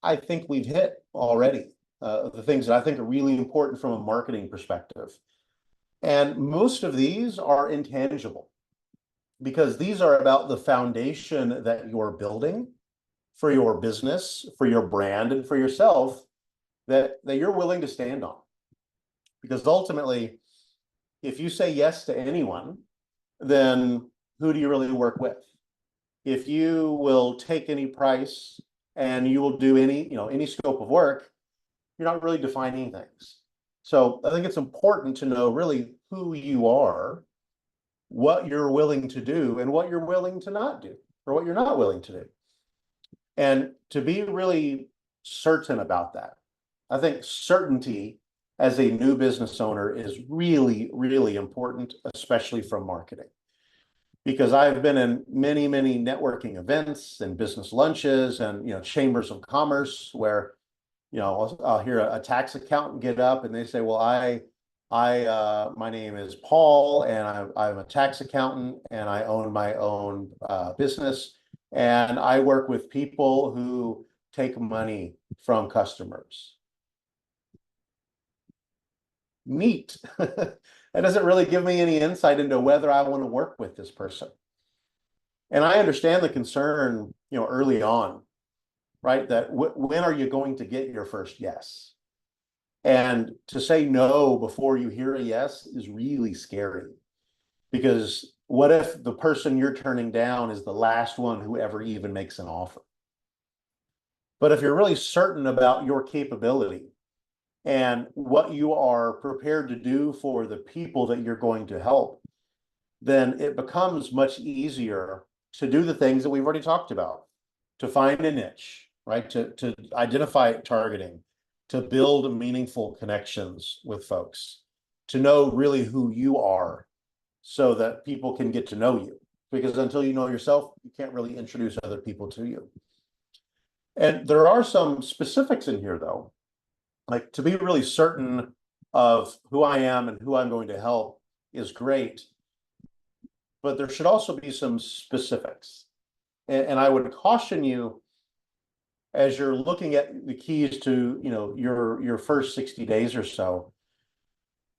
I think we've hit already. The things that I think are really important from a marketing perspective. And most of these are intangible because these are about the foundation that you're building for your business, for your brand, and for yourself that you're willing to stand on. Because ultimately, if you say yes to anyone, then who do you really work with? If you will take any price and you will do any scope of work, you're not really defining things. So I think it's important to know really who you are, what you're willing to do, and what you're willing to not do, or what you're not willing to do. And to be really certain about that. I think certainty as a new business owner is really, really important, especially from marketing. Because I've been in many, many networking events and business lunches and chambers of commerce where I'll hear a tax accountant get up and they say, well, my name is Paul and I'm a tax accountant and I own my own business and I work with people who take money from customers. Neat. That doesn't really give me any insight into whether I want to work with this person. And I understand the concern, early on, right? That when are you going to get your first yes? And to say no before you hear a yes is really scary. Because what if the person you're turning down is the last one who ever even makes an offer? But if you're really certain about your capability and what you are prepared to do for the people that you're going to help, then it becomes much easier to do the things that we've already talked about, to find a niche, right? To identify targeting, to build meaningful connections with folks, to know really who you are so that people can get to know you. Because until you know yourself, you can't really introduce other people to you. And there are some specifics in here though, like to be really certain of who I am and who I'm going to help is great, but there should also be some specifics. And I would caution you as you're looking at the keys to, your first 60 days or so,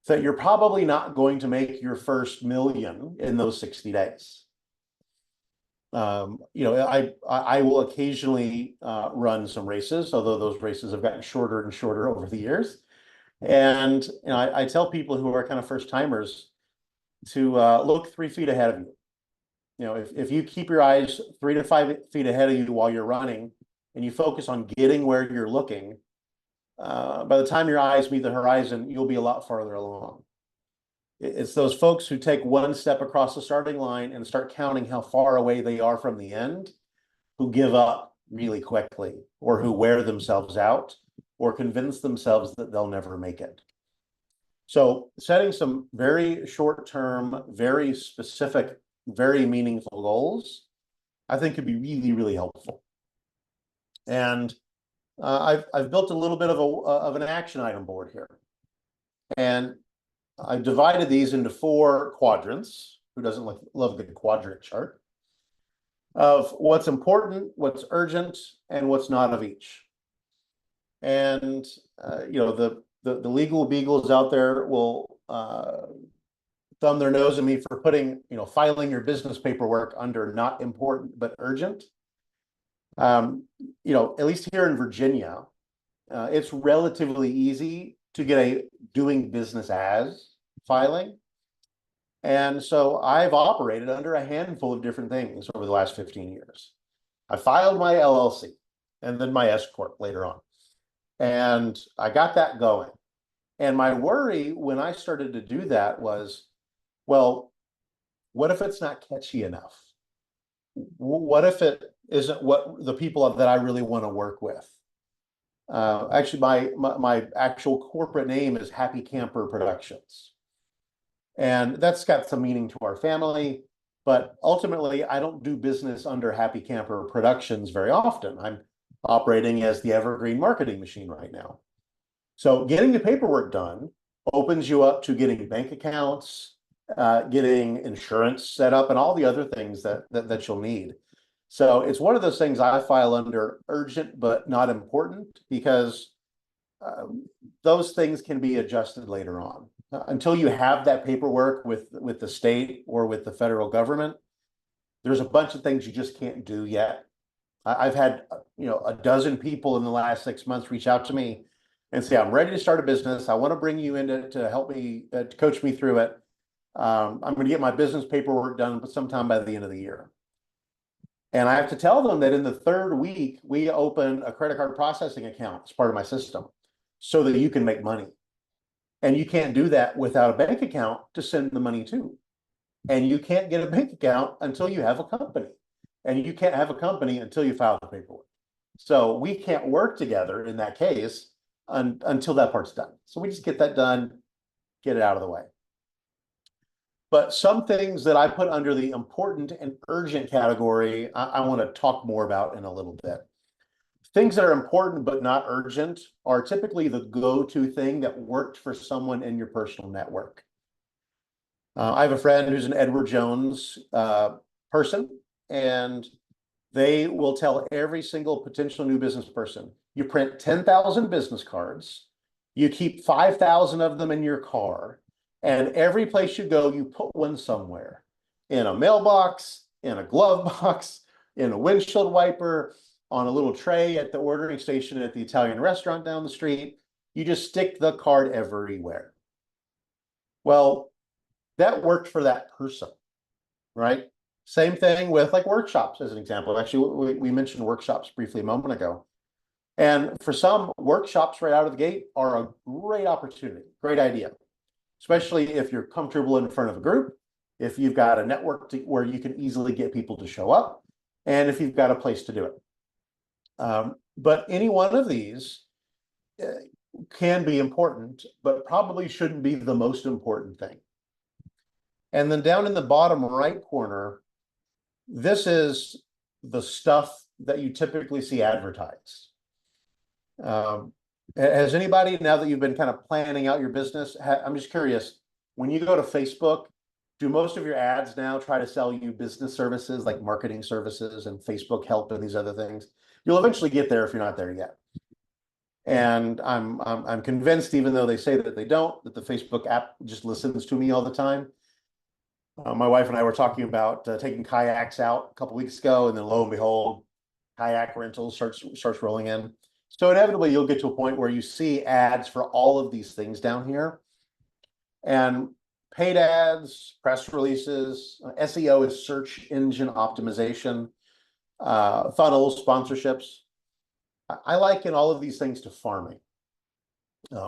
that you're probably not going to make your first million in those 60 days. I will occasionally run some races, although those races have gotten shorter and shorter over the years. And I tell people who are kind of first timers to look 3 feet ahead of you. If you keep your eyes 3 to 5 feet ahead of you while you're running and you focus on getting where you're looking, by the time your eyes meet the horizon, you'll be a lot farther along. It's those folks who take one step across the starting line and start counting how far away they are from the end, who give up really quickly, or who wear themselves out, or convince themselves that they'll never make it. So setting some very short-term, very specific, very meaningful goals, I think could be really, really helpful. And I've built a little bit of an action item board here. And I've divided these into 4 quadrants. Who doesn't love a good quadrant chart? Of what's important, what's urgent, and what's not of each. And the legal beagles out there will thumb their nose at me for putting, filing your business paperwork under not important but urgent. At least here in Virginia, it's relatively easy to get a doing business as filing. And so I've operated under a handful of different things over the last 15 years. I filed my LLC and then my S Corp later on. And I got that going. And my worry when I started to do that was, well, what if it's not catchy enough? What if it isn't what the people that I really want to work with? Actually, my actual corporate name is Happy Camper Productions. And that's got some meaning to our family, but ultimately I don't do business under Happy Camper Productions very often. I'm operating as the Evergreen Marketing Machine right now. So getting the paperwork done opens you up to getting bank accounts, getting insurance set up, and all the other things that you'll need. So it's one of those things I file under urgent but not important, because those things can be adjusted later on. Until you have that paperwork with the state or with the federal government, there's a bunch of things you just can't do yet. I've had a dozen people in the last 6 months reach out to me and say, I'm ready to start a business. I want to bring you in to help me, to coach me through it. I'm going to get my business paperwork done sometime by the end of the year. And I have to tell them that in the third week, we open a credit card processing account as part of my system so that you can make money. And you can't do that without a bank account to send the money to. And you can't get a bank account until you have a company. And you can't have a company until you file the paperwork. So we can't work together in that case until that part's done. So we just get that done, get it out of the way. But some things that I put under the important and urgent category, I want to talk more about in a little bit. Things that are important but not urgent are typically the go-to thing that worked for someone in your personal network. I have a friend who's an Edward Jones person, and they will tell every single potential new business person, you print 10,000 business cards, you keep 5,000 of them in your car, and every place you go, you put one somewhere, in a mailbox, in a glove box, in a windshield wiper, on a little tray at the ordering station at the Italian restaurant down the street. You just stick the card everywhere. Well, that worked for that person, right? Same thing with like workshops as an example. Actually, we mentioned workshops briefly a moment ago. And for some, workshops right out of the gate are a great opportunity, great idea, especially if you're comfortable in front of a group, if you've got a network where you can easily get people to show up, and if you've got a place to do it. But any one of these can be important, but probably shouldn't be the most important thing. And then down in the bottom right corner, this is the stuff that you typically see advertised. Has anybody, now that you've been kind of planning out your business, I'm just curious, when you go to Facebook, do most of your ads now try to sell you business services like marketing services and Facebook help and these other things? You'll eventually get there if you're not there yet. And I'm convinced, even though they say that they don't, that the Facebook app just listens to me all the time. My wife and I were talking about taking kayaks out a couple weeks ago, and then lo and behold, kayak rentals starts rolling in. So inevitably, you'll get to a point where you see ads for all of these things down here. And paid ads, press releases, SEO is search engine optimization, funnels, sponsorships. I liken all of these things to farming.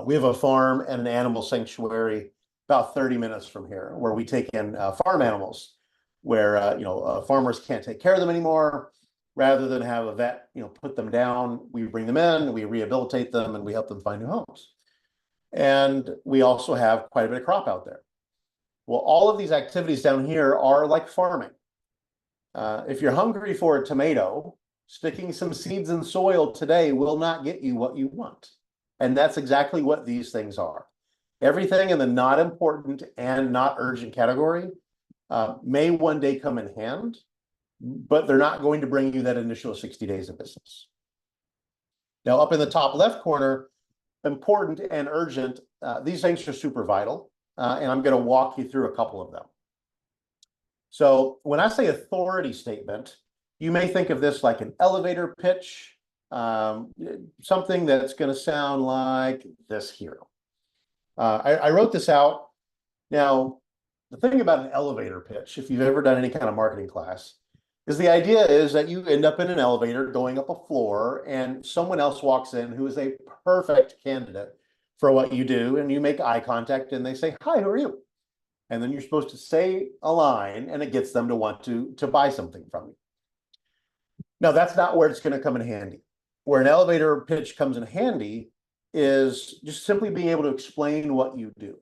We have a farm and an animal sanctuary about 30 minutes from here, where we take in farm animals, where farmers can't take care of them anymore. Rather than have a vet, put them down, we bring them in, we rehabilitate them, and we help them find new homes. And we also have quite a bit of crop out there. Well, all of these activities down here are like farming. If you're hungry for a tomato, sticking some seeds in soil today will not get you what you want. And that's exactly what these things are. Everything in the not important and not urgent category may one day come in hand, but they're not going to bring you that initial 60 days of business. Now, up in the top left corner, important and urgent, these things are super vital, and I'm going to walk you through a couple of them. So when I say authority statement, you may think of this like an elevator pitch something that's going to sound like this here. I wrote this out. Now, the thing about an elevator pitch, if you've ever done any kind of marketing class, is the idea is that you end up in an elevator going up a floor and someone else walks in who is a perfect candidate for what you do, and you make eye contact and they say, "Hi, who are you?" And then you're supposed to say a line and it gets them to want to buy something from you. Now, that's not where it's going to come in handy. Where an elevator pitch comes in handy is just simply being able to explain what you do.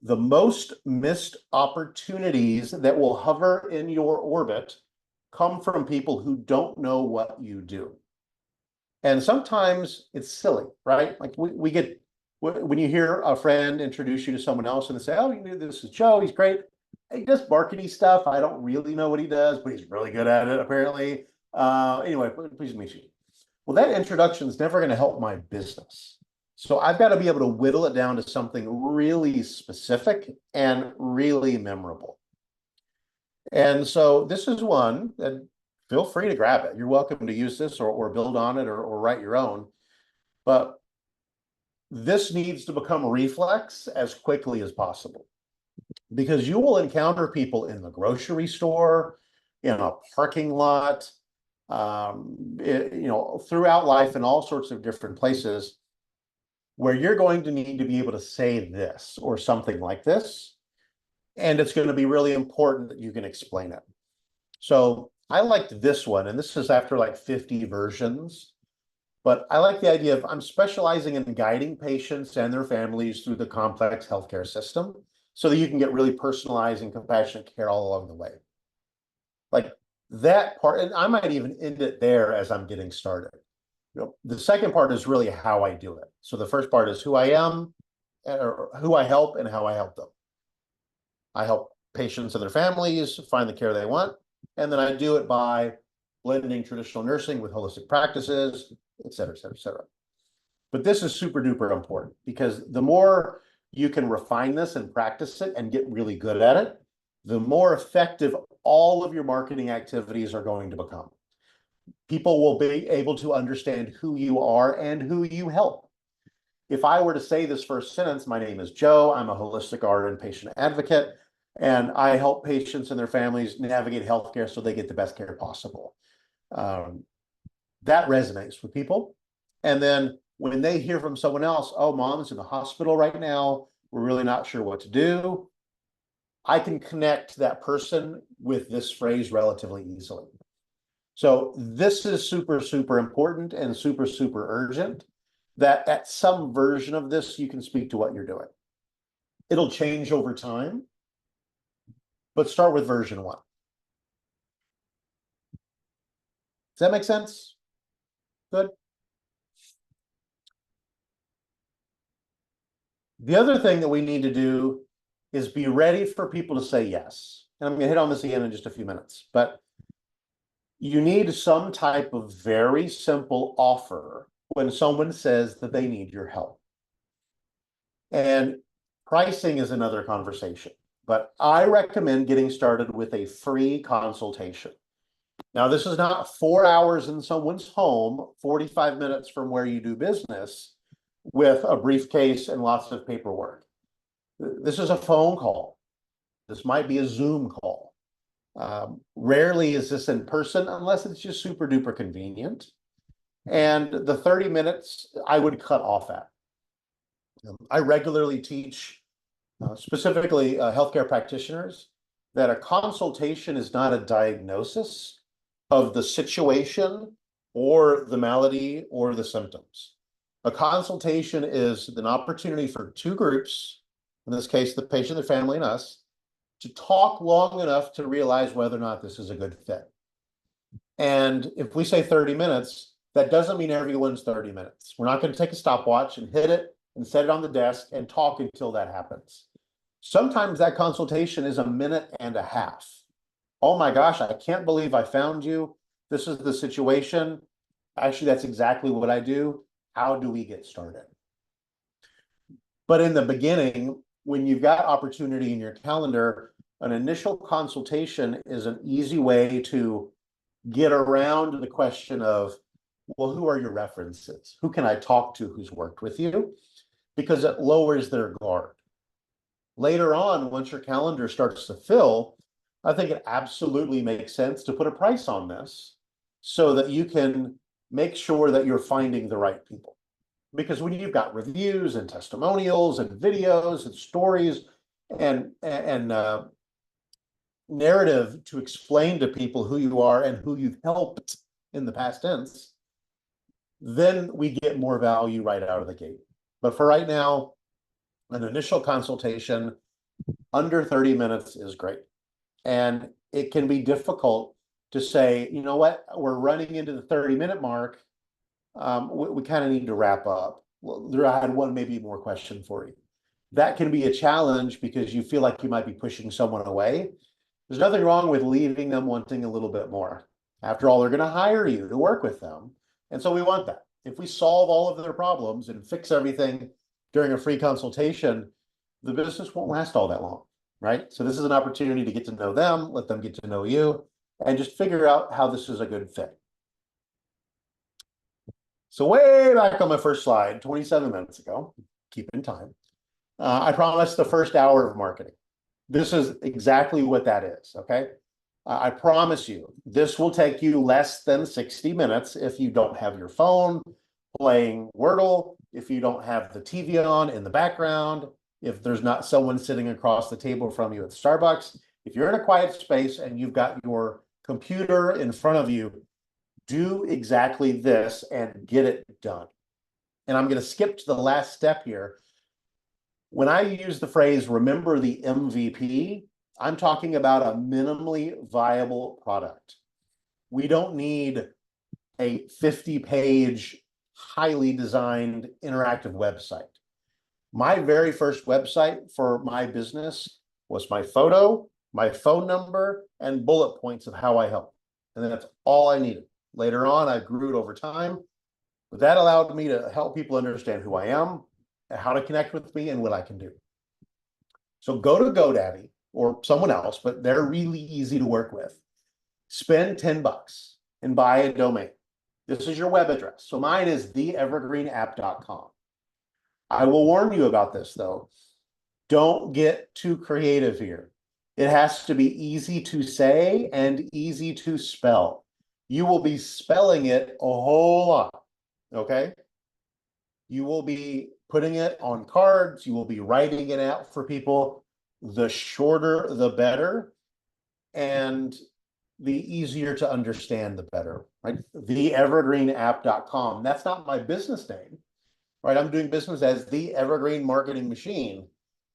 The most missed opportunities that will hover in your orbit come from people who don't know what you do. And sometimes it's silly, right? Like we get, when you hear a friend introduce you to someone else and they say, "Oh, you know, this is Joe, he's great. He does marketing stuff. I don't really know what he does, but he's really good at it, apparently. Anyway, pleased to meet you." Well, that introduction is never going to help my business. So I've got to be able to whittle it down to something really specific and really memorable. And so this is one that, feel free to grab it. You're welcome to use this or build on it or write your own. But this needs to become reflex as quickly as possible, because you will encounter people in the grocery store, in a parking lot, throughout life in all sorts of different places, where you're going to need to be able to say this or something like this. And it's going to be really important that you can explain it. So I liked this one, and this is after like 50 versions. But I like the idea of, I'm specializing in guiding patients and their families through the complex healthcare system so that you can get really personalized and compassionate care all along the way. Like that part, and I might even end it there as I'm getting started. The second part is really how I do it. So the first part is who I am, or who I help, and how I help them. I help patients and their families find the care they want. And then I do it by blending traditional nursing with holistic practices, et cetera, et cetera, et cetera. But this is super duper important, because the more you can refine this and practice it and get really good at it, the more effective all of your marketing activities are going to become. People will be able to understand who you are and who you help. If I were to say this first sentence, "My name is Joe, I'm a holistic art and patient advocate, and I help patients and their families navigate healthcare so they get the best care possible." That resonates with people. And then when they hear from someone else, "Oh, Mom's in the hospital right now, we're really not sure what to do," I can connect that person with this phrase relatively easily. So this is super, super important and super, super urgent, that at some version of this, you can speak to what you're doing. It'll change over time, but start with version 1. Does that make sense? Good. The other thing that we need to do is be ready for people to say yes. And I'm going to hit on this again in just a few minutes, but you need some type of very simple offer when someone says that they need your help. And pricing is another conversation, but I recommend getting started with a free consultation. Now, this is not 4 hours in someone's home, 45 minutes from where you do business, with a briefcase and lots of paperwork. This is a phone call. This might be a Zoom call. Rarely is this in person unless it's just super duper convenient. And the 30 minutes I would cut off at. I regularly teach, specifically healthcare practitioners, that a consultation is not a diagnosis of the situation or the malady or the symptoms. A consultation is an opportunity for two groups, in this case, the patient, the family, and us, to talk long enough to realize whether or not this is a good fit. And if we say 30 minutes, that doesn't mean everyone's 30 minutes. We're not going to take a stopwatch and hit it and set it on the desk and talk until that happens. Sometimes that consultation is a minute and a half. "Oh my gosh, I can't believe I found you. This is the situation. Actually, that's exactly what I do. How do we get started?" But in the beginning, when you've got opportunity in your calendar, an initial consultation is an easy way to get around the question of, well, who are your references? Who can I talk to who's worked with you? Because it lowers their guard. Later on, once your calendar starts to fill, I think it absolutely makes sense to put a price on this so that you can make sure that you're finding the right people. Because when you've got reviews and testimonials and videos and stories and narrative to explain to people who you are and who you've helped in the past tense, then we get more value right out of the gate. But for right now, an initial consultation under 30 minutes is great. And it can be difficult to say, you know what, we're running into the 30-minute mark. We kind of need to wrap up. Well, I had one maybe more question for you. That can be a challenge because you feel like you might be pushing someone away. There's nothing wrong with leaving them wanting a little bit more. After all, they're going to hire you to work with them. And so we want that. If we solve all of their problems and fix everything during a free consultation, the business won't last all that long, right? So this is an opportunity to get to know them, let them get to know you, and just figure out how this is a good fit. So way back on my first slide, 27 minutes ago, keep in time, I promised the first hour of marketing. This is exactly what that is, okay? I promise you, this will take you less than 60 minutes if you don't have your phone playing Wordle, if you don't have the TV on in the background, if there's not someone sitting across the table from you at Starbucks. If you're in a quiet space and you've got your computer in front of you, do exactly this and get it done. And I'm going to skip to the last step here. When I use the phrase, remember the MVP, I'm talking about a minimally viable product. We don't need a 50-page, highly designed interactive website. My very first website for my business was my photo, my phone number, and bullet points of how I help. And that's all I needed. Later on, I grew it over time, but that allowed me to help people understand who I am, how to connect with me, and what I can do. So go to GoDaddy or someone else, but they're really easy to work with. Spend $10 and buy a domain. This is your web address. So mine is theevergreenapp.com. I will warn you about this though. Don't get too creative here. It has to be easy to say and easy to spell. You will be spelling it a whole lot, okay? You will be putting it on cards. You will be writing it out for people. The shorter, the better. And the easier to understand, the better, right? Theevergreenapp.com. That's not my business name, right? I'm doing business as the Evergreen Marketing Machine.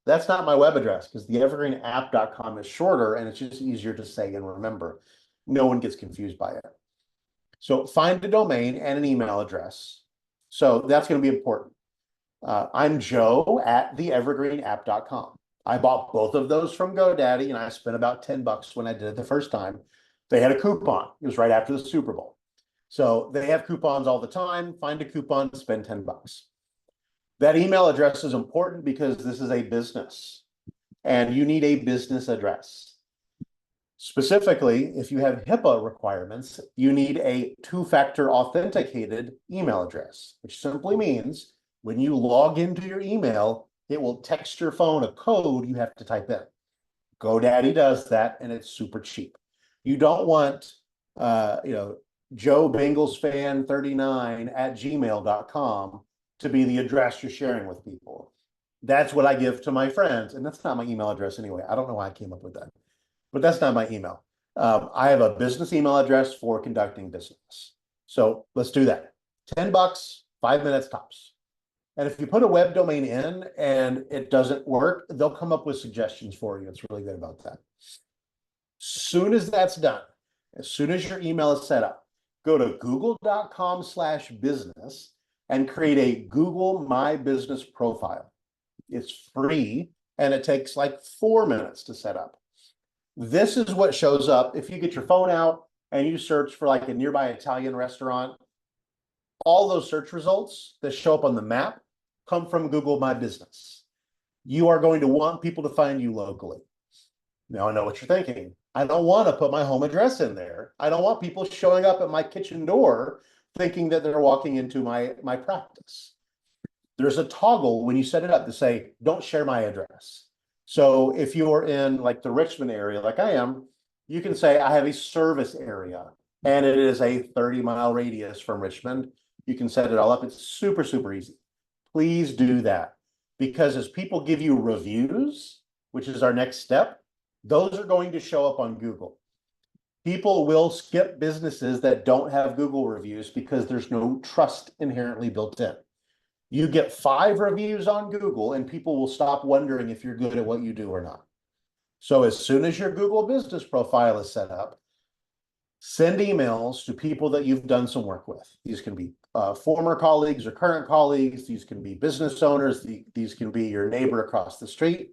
That's not my web address because theevergreenapp.com is shorter and it's just easier to say and remember. No one gets confused by it. So find a domain and an email address. So that's going to be important. I'm Joe at theevergreenapp.com. I bought both of those from GoDaddy and I spent about $10 when I did it the first time. They had a coupon. It was right after the Super Bowl. So they have coupons all the time. Find a coupon, spend $10. That email address is important because this is a business and you need a business address. Specifically, if you have HIPAA requirements, you need a two-factor authenticated email address, which simply means when you log into your email, it will text your phone a code you have to type in. GoDaddy does that, and it's super cheap. You don't want, Joe Bengals fan 39 at gmail.com to be the address you're sharing with people. That's what I give to my friends, and that's not my email address anyway. I don't know why I came up with that, but that's not my email. I have a business email address for conducting business. So let's do that. $10, 5 minutes tops. And if you put a web domain in and it doesn't work, they'll come up with suggestions for you. It's really good about that. Soon as that's done, as soon as your email is set up, go to google.com/business and create a Google My Business profile. It's free and it takes like 4 minutes to set up. This is what shows up if you get your phone out and you search for like a nearby Italian restaurant. All those search results that show up on the map come from Google My Business. You are going to want people to find you locally. Now I know what you're thinking. I don't want to put my home address in there. I don't want people showing up at my kitchen door thinking that they're walking into my practice. There's a toggle when you set it up to say, don't share my address. So if you're in like the Richmond area, like I am, you can say, I have a service area and it is a 30-mile radius from Richmond. You can set it all up. It's super, super easy. Please do that, because as people give you reviews, which is our next step, those are going to show up on Google. People will skip businesses that don't have Google reviews because there's no trust inherently built in. You get 5 reviews on Google and people will stop wondering if you're good at what you do or not. So as soon as your Google business profile is set up, send emails to people that you've done some work with. These can be former colleagues or current colleagues. These can be business owners. These can be your neighbor across the street.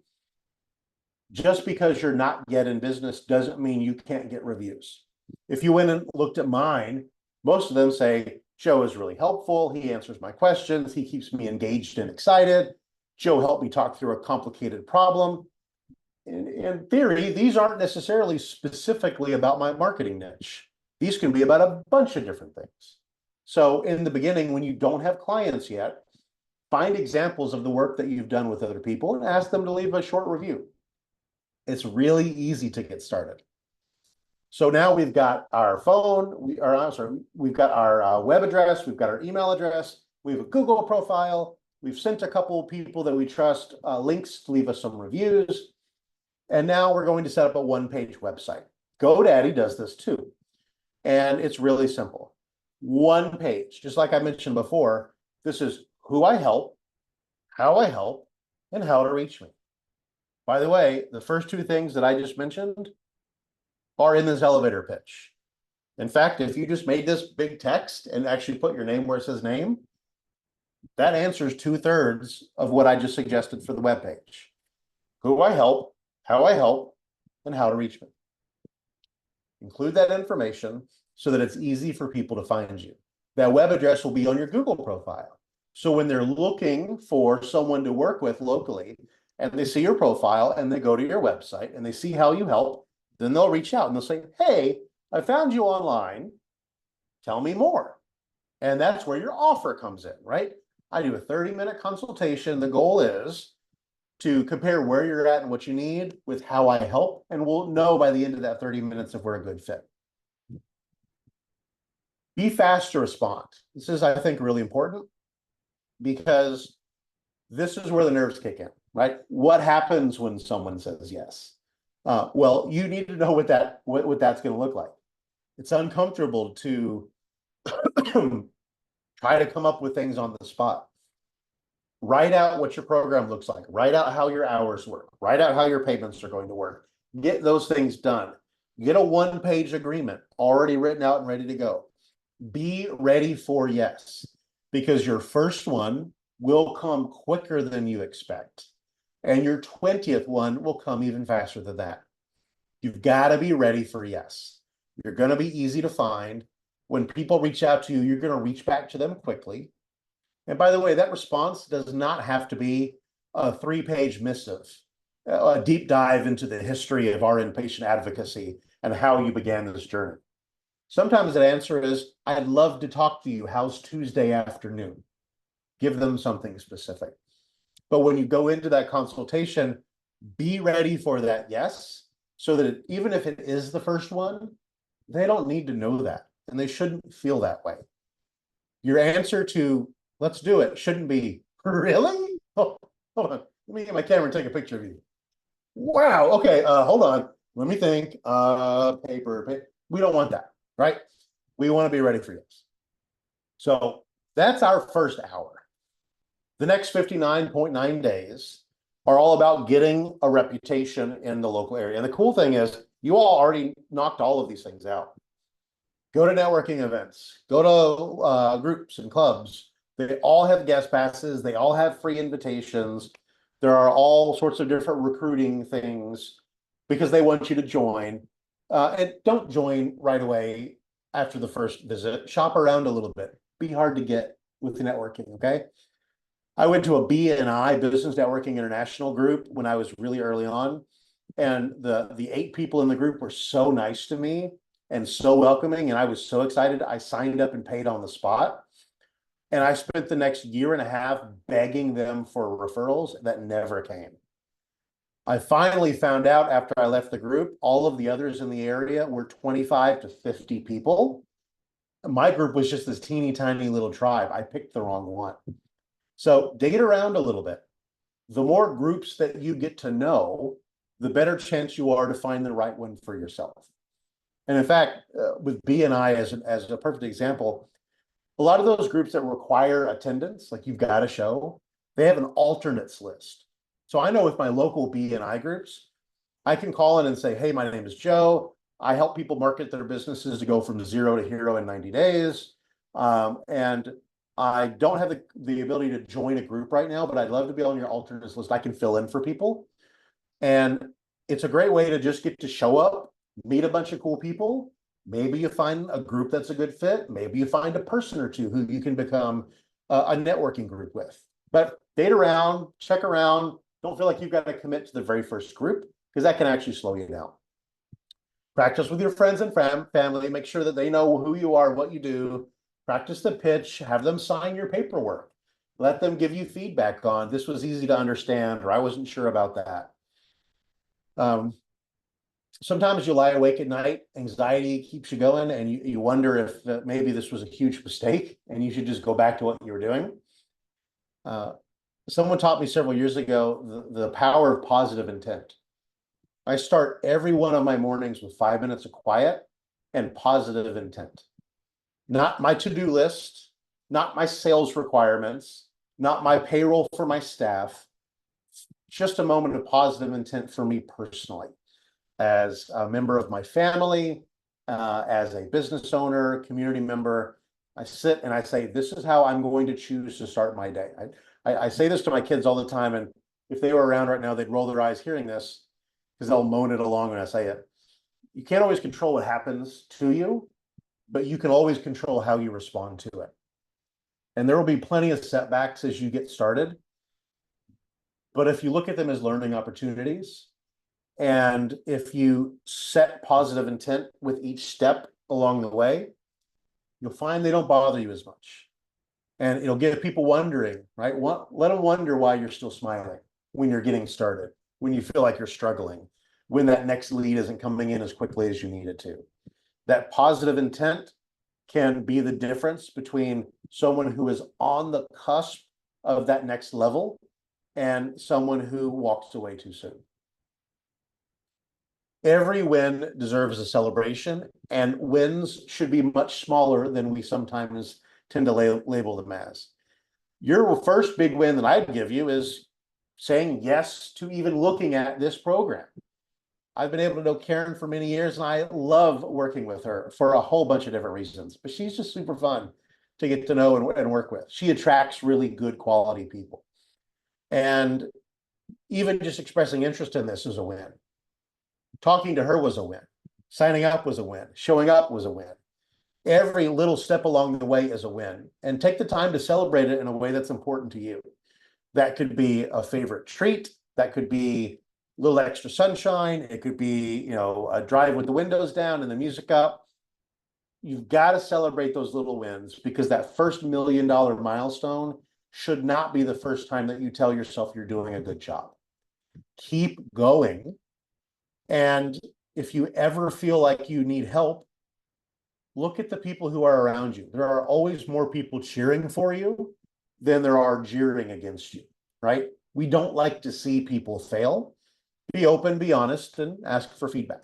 Just because you're not yet in business doesn't mean you can't get reviews. If you went and looked at mine, most of them say, Joe is really helpful. He answers my questions. He keeps me engaged and excited. Joe helped me talk through a complicated problem. In theory, these aren't necessarily specifically about my marketing niche. These can be about a bunch of different things. So in the beginning, when you don't have clients yet, find examples of the work that you've done with other people and ask them to leave a short review. It's really easy to get started. So now we've got our phone, we've got our web address, we've got our email address, we have a Google profile, we've sent a couple of people that we trust links to leave us some reviews. And now we're going to set up a one-page website. GoDaddy does this too. And it's really simple. One page, just like I mentioned before, this is who I help, and how to reach me. By the way, the first 2 things that I just mentioned are in this elevator pitch. In fact, if you just made this big text and actually put your name where it says name, that answers 2/3 of what I just suggested for the webpage. Who I help, and how to reach me. Include that information so that it's easy for people to find you. That web address will be on your Google profile. So when they're looking for someone to work with locally and they see your profile and they go to your website and they see how you help, then they'll reach out and they'll say, hey, I found you online. Tell me more. And that's where your offer comes in, right? I do a 30-minute consultation. The goal is to compare where you're at and what you need with how I help, and we'll know by the end of that 30 minutes if we're a good fit. Be fast to respond. This is, I think, really important because this is where the nerves kick in, right? What happens when someone says yes? Well, you need to know what that's going to look like. It's uncomfortable to try to come up with things on the spot. Write out what your program looks like. Write out how your hours work. Write out how your payments are going to work. Get those things done. Get a one-page agreement already written out and ready to go. Be ready for yes, because your first one will come quicker than you expect. And your 20th one will come even faster than that. You've got to be ready for yes. You're going to be easy to find. When people reach out to you, you're going to reach back to them quickly. And by the way, that response does not have to be a 3-page missive, a deep dive into the history of our inpatient advocacy and how you began this journey. Sometimes the answer is, I'd love to talk to you. How's Tuesday afternoon? Give them something specific. But when you go into that consultation, be ready for that yes, so that even if it is the first one, they don't need to know that, and they shouldn't feel that way. Your answer to let's do it shouldn't be, really? Oh, hold on. Let me get my camera and take a picture of you. Wow. Okay. Hold on. Let me think. Paper. We don't want that, right? We want to be ready for this. So that's our first hour. The next 59.9 days are all about getting a reputation in the local area. And the cool thing is, you all already knocked all of these things out. Go to networking events, go to groups and clubs. They all have guest passes. They all have free invitations. There are all sorts of different recruiting things because they want you to join. And don't join right away after the first visit. Shop around a little bit. Be hard to get with the networking, okay? I went to a BNI, Business Networking International group, when I was really early on. And the 8 people in the group were so nice to me. and so welcoming. And I was so excited. I signed up and paid on the spot. And I spent the next year and a half begging them for referrals that never came. I finally found out after I left the group, all of the others in the area were 25 to 50 people. My group was just this teeny tiny little tribe. I picked the wrong one. So dig it around a little bit. The more groups that you get to know, the better chance you are to find the right one for yourself. And in fact, with BNI as a perfect example, a lot of those groups that require attendance, like you've got to show, they have an alternates list. So I know with my local BNI groups, I can call in and say, hey, my name is Joe. I help people market their businesses to go from 0 to hero in 90 days. And I don't have the ability to join a group right now, but I'd love to be on your alternates list. I can fill in for people. And it's a great way to just get to show up, meet a bunch of cool people. Maybe you find a group that's a good fit. Maybe you find a person or two who you can become a networking group with. But date around, check around. Don't feel like you've got to commit to the very first group, because that can actually slow you down. Practice with your friends and family. Make sure that they know who you are, what you do. Practice the pitch. Have them sign your paperwork. Let them give you feedback on, this was easy to understand, or I wasn't sure about that. Sometimes you lie awake at night, anxiety keeps you going, and you wonder if maybe this was a huge mistake and you should just go back to what you were doing. Someone taught me several years ago the power of positive intent. I start every one of my mornings with 5 minutes of quiet and positive intent. Not my to-do list, not my sales requirements, not my payroll for my staff, just a moment of positive intent for me personally, as a member of my family, as a business owner, community member. I sit and I say, this is how I'm going to choose to start my day. I say this to my kids all the time, and if they were around right now, they'd roll their eyes hearing this, because they'll moan it along when I say it. You can't always control what happens to you, but you can always control how you respond to it. And there will be plenty of setbacks as you get started. But if you look at them as learning opportunities, and if you set positive intent with each step along the way, you'll find they don't bother you as much. And it'll get people wondering, right? Let them wonder why you're still smiling when you're getting started, when you feel like you're struggling, when that next lead isn't coming in as quickly as you need it to. That positive intent can be the difference between someone who is on the cusp of that next level and someone who walks away too soon. Every win deserves a celebration, and wins should be much smaller than we sometimes tend to label them as. Your first big win that I'd give you is saying yes to even looking at this program. I've been able to know Karen for many years, and I love working with her for a whole bunch of different reasons, but she's just super fun to get to know and work with. She attracts really good quality people. And even just expressing interest in this is a win. Talking to her was a win. Signing up was a win. Showing up was a win. Every little step along the way is a win. And take the time to celebrate it in a way that's important to you. That could be a favorite treat. That could be a little extra sunshine. It could be, a drive with the windows down and the music up. You've got to celebrate those little wins, because that first $1 million milestone should not be the first time that you tell yourself you're doing a good job. Keep going. And if you ever feel like you need help, look at the people who are around you. There are always more people cheering for you than there are jeering against you, right? We don't like to see people fail. Be open, be honest, and ask for feedback.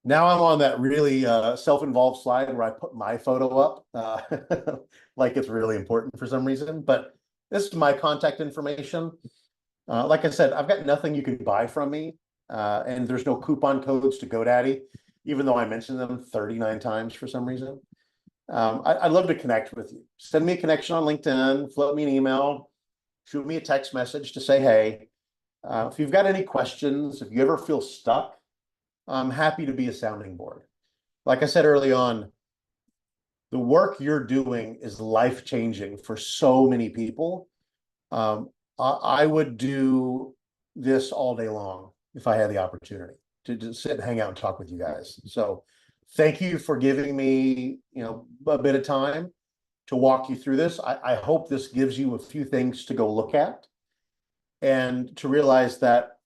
Now I'm on that really self-involved slide where I put my photo up, like it's really important for some reason, but this is my contact information. Like I said, I've got nothing you can buy from me, and there's no coupon codes to GoDaddy, even though I mentioned them 39 times for some reason. I'd love to connect with you. Send me a connection on LinkedIn, float me an email, shoot me a text message to say, hey, if you've got any questions, if you ever feel stuck, I'm happy to be a sounding board. Like I said early on, the work you're doing is life-changing for so many people. I would do this all day long if I had the opportunity. to sit and hang out and talk with you guys. So thank you for giving me, a bit of time to walk you through this. I hope this gives you a few things to go look at and to realize that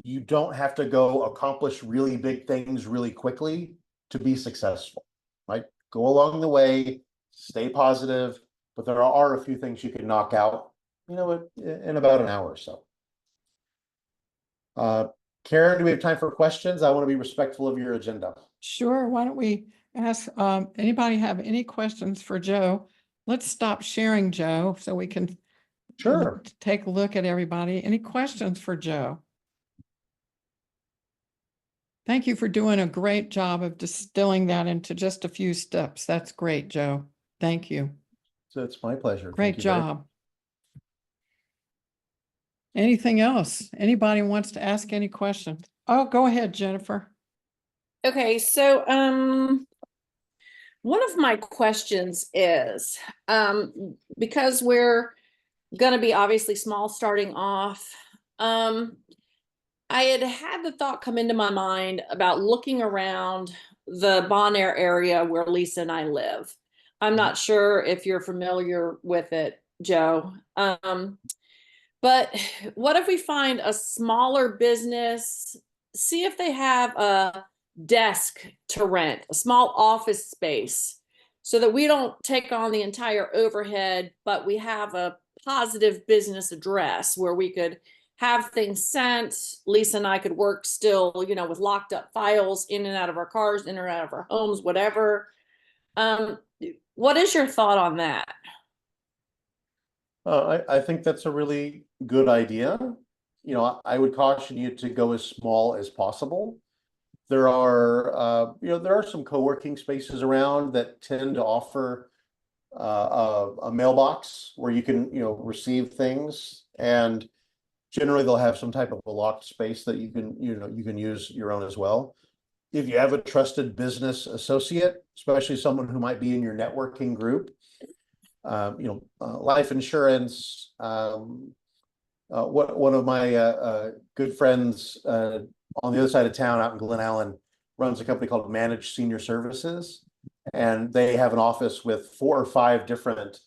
you don't have to go accomplish really big things really quickly to be successful, right? Go along the way, stay positive, but there are a few things you can knock out, in about an hour or so. Karen, do we have time for questions? I want to be respectful of your agenda. Sure, why don't we ask, anybody have any questions for Joe? Let's stop sharing, Joe, so we can Sure. take a look at everybody. Any questions for Joe? Thank you for doing a great job of distilling that into just a few steps. That's great, Joe. Thank you. So it's my pleasure. Great Thank you very much. job. Anything else? Anybody wants to ask any questions? Oh, go ahead, Jennifer. Okay, so one of my questions is because we're gonna be obviously small starting off, I had the thought come into my mind about looking around the Bon Air area where Lisa and I live. I'm not sure if you're familiar with it, Joe. But what if we find a smaller business, see if they have a desk to rent, a small office space, so that we don't take on the entire overhead, but we have a positive business address where we could have things sent. Lisa and I could work still, with locked up files in and out of our cars, in and out of our homes, whatever. What is your thought on that? I think that's a really good idea. I would caution you to go as small as possible. There are some co-working spaces around that tend to offer a mailbox where you can, receive things, and generally they'll have some type of a locked space that you can use your own as well. If you have a trusted business associate, especially someone who might be in your networking group, life insurance. One of my good friends on the other side of town out in Glen Allen runs a company called Managed Senior Services, and they have an office with 4 or 5 different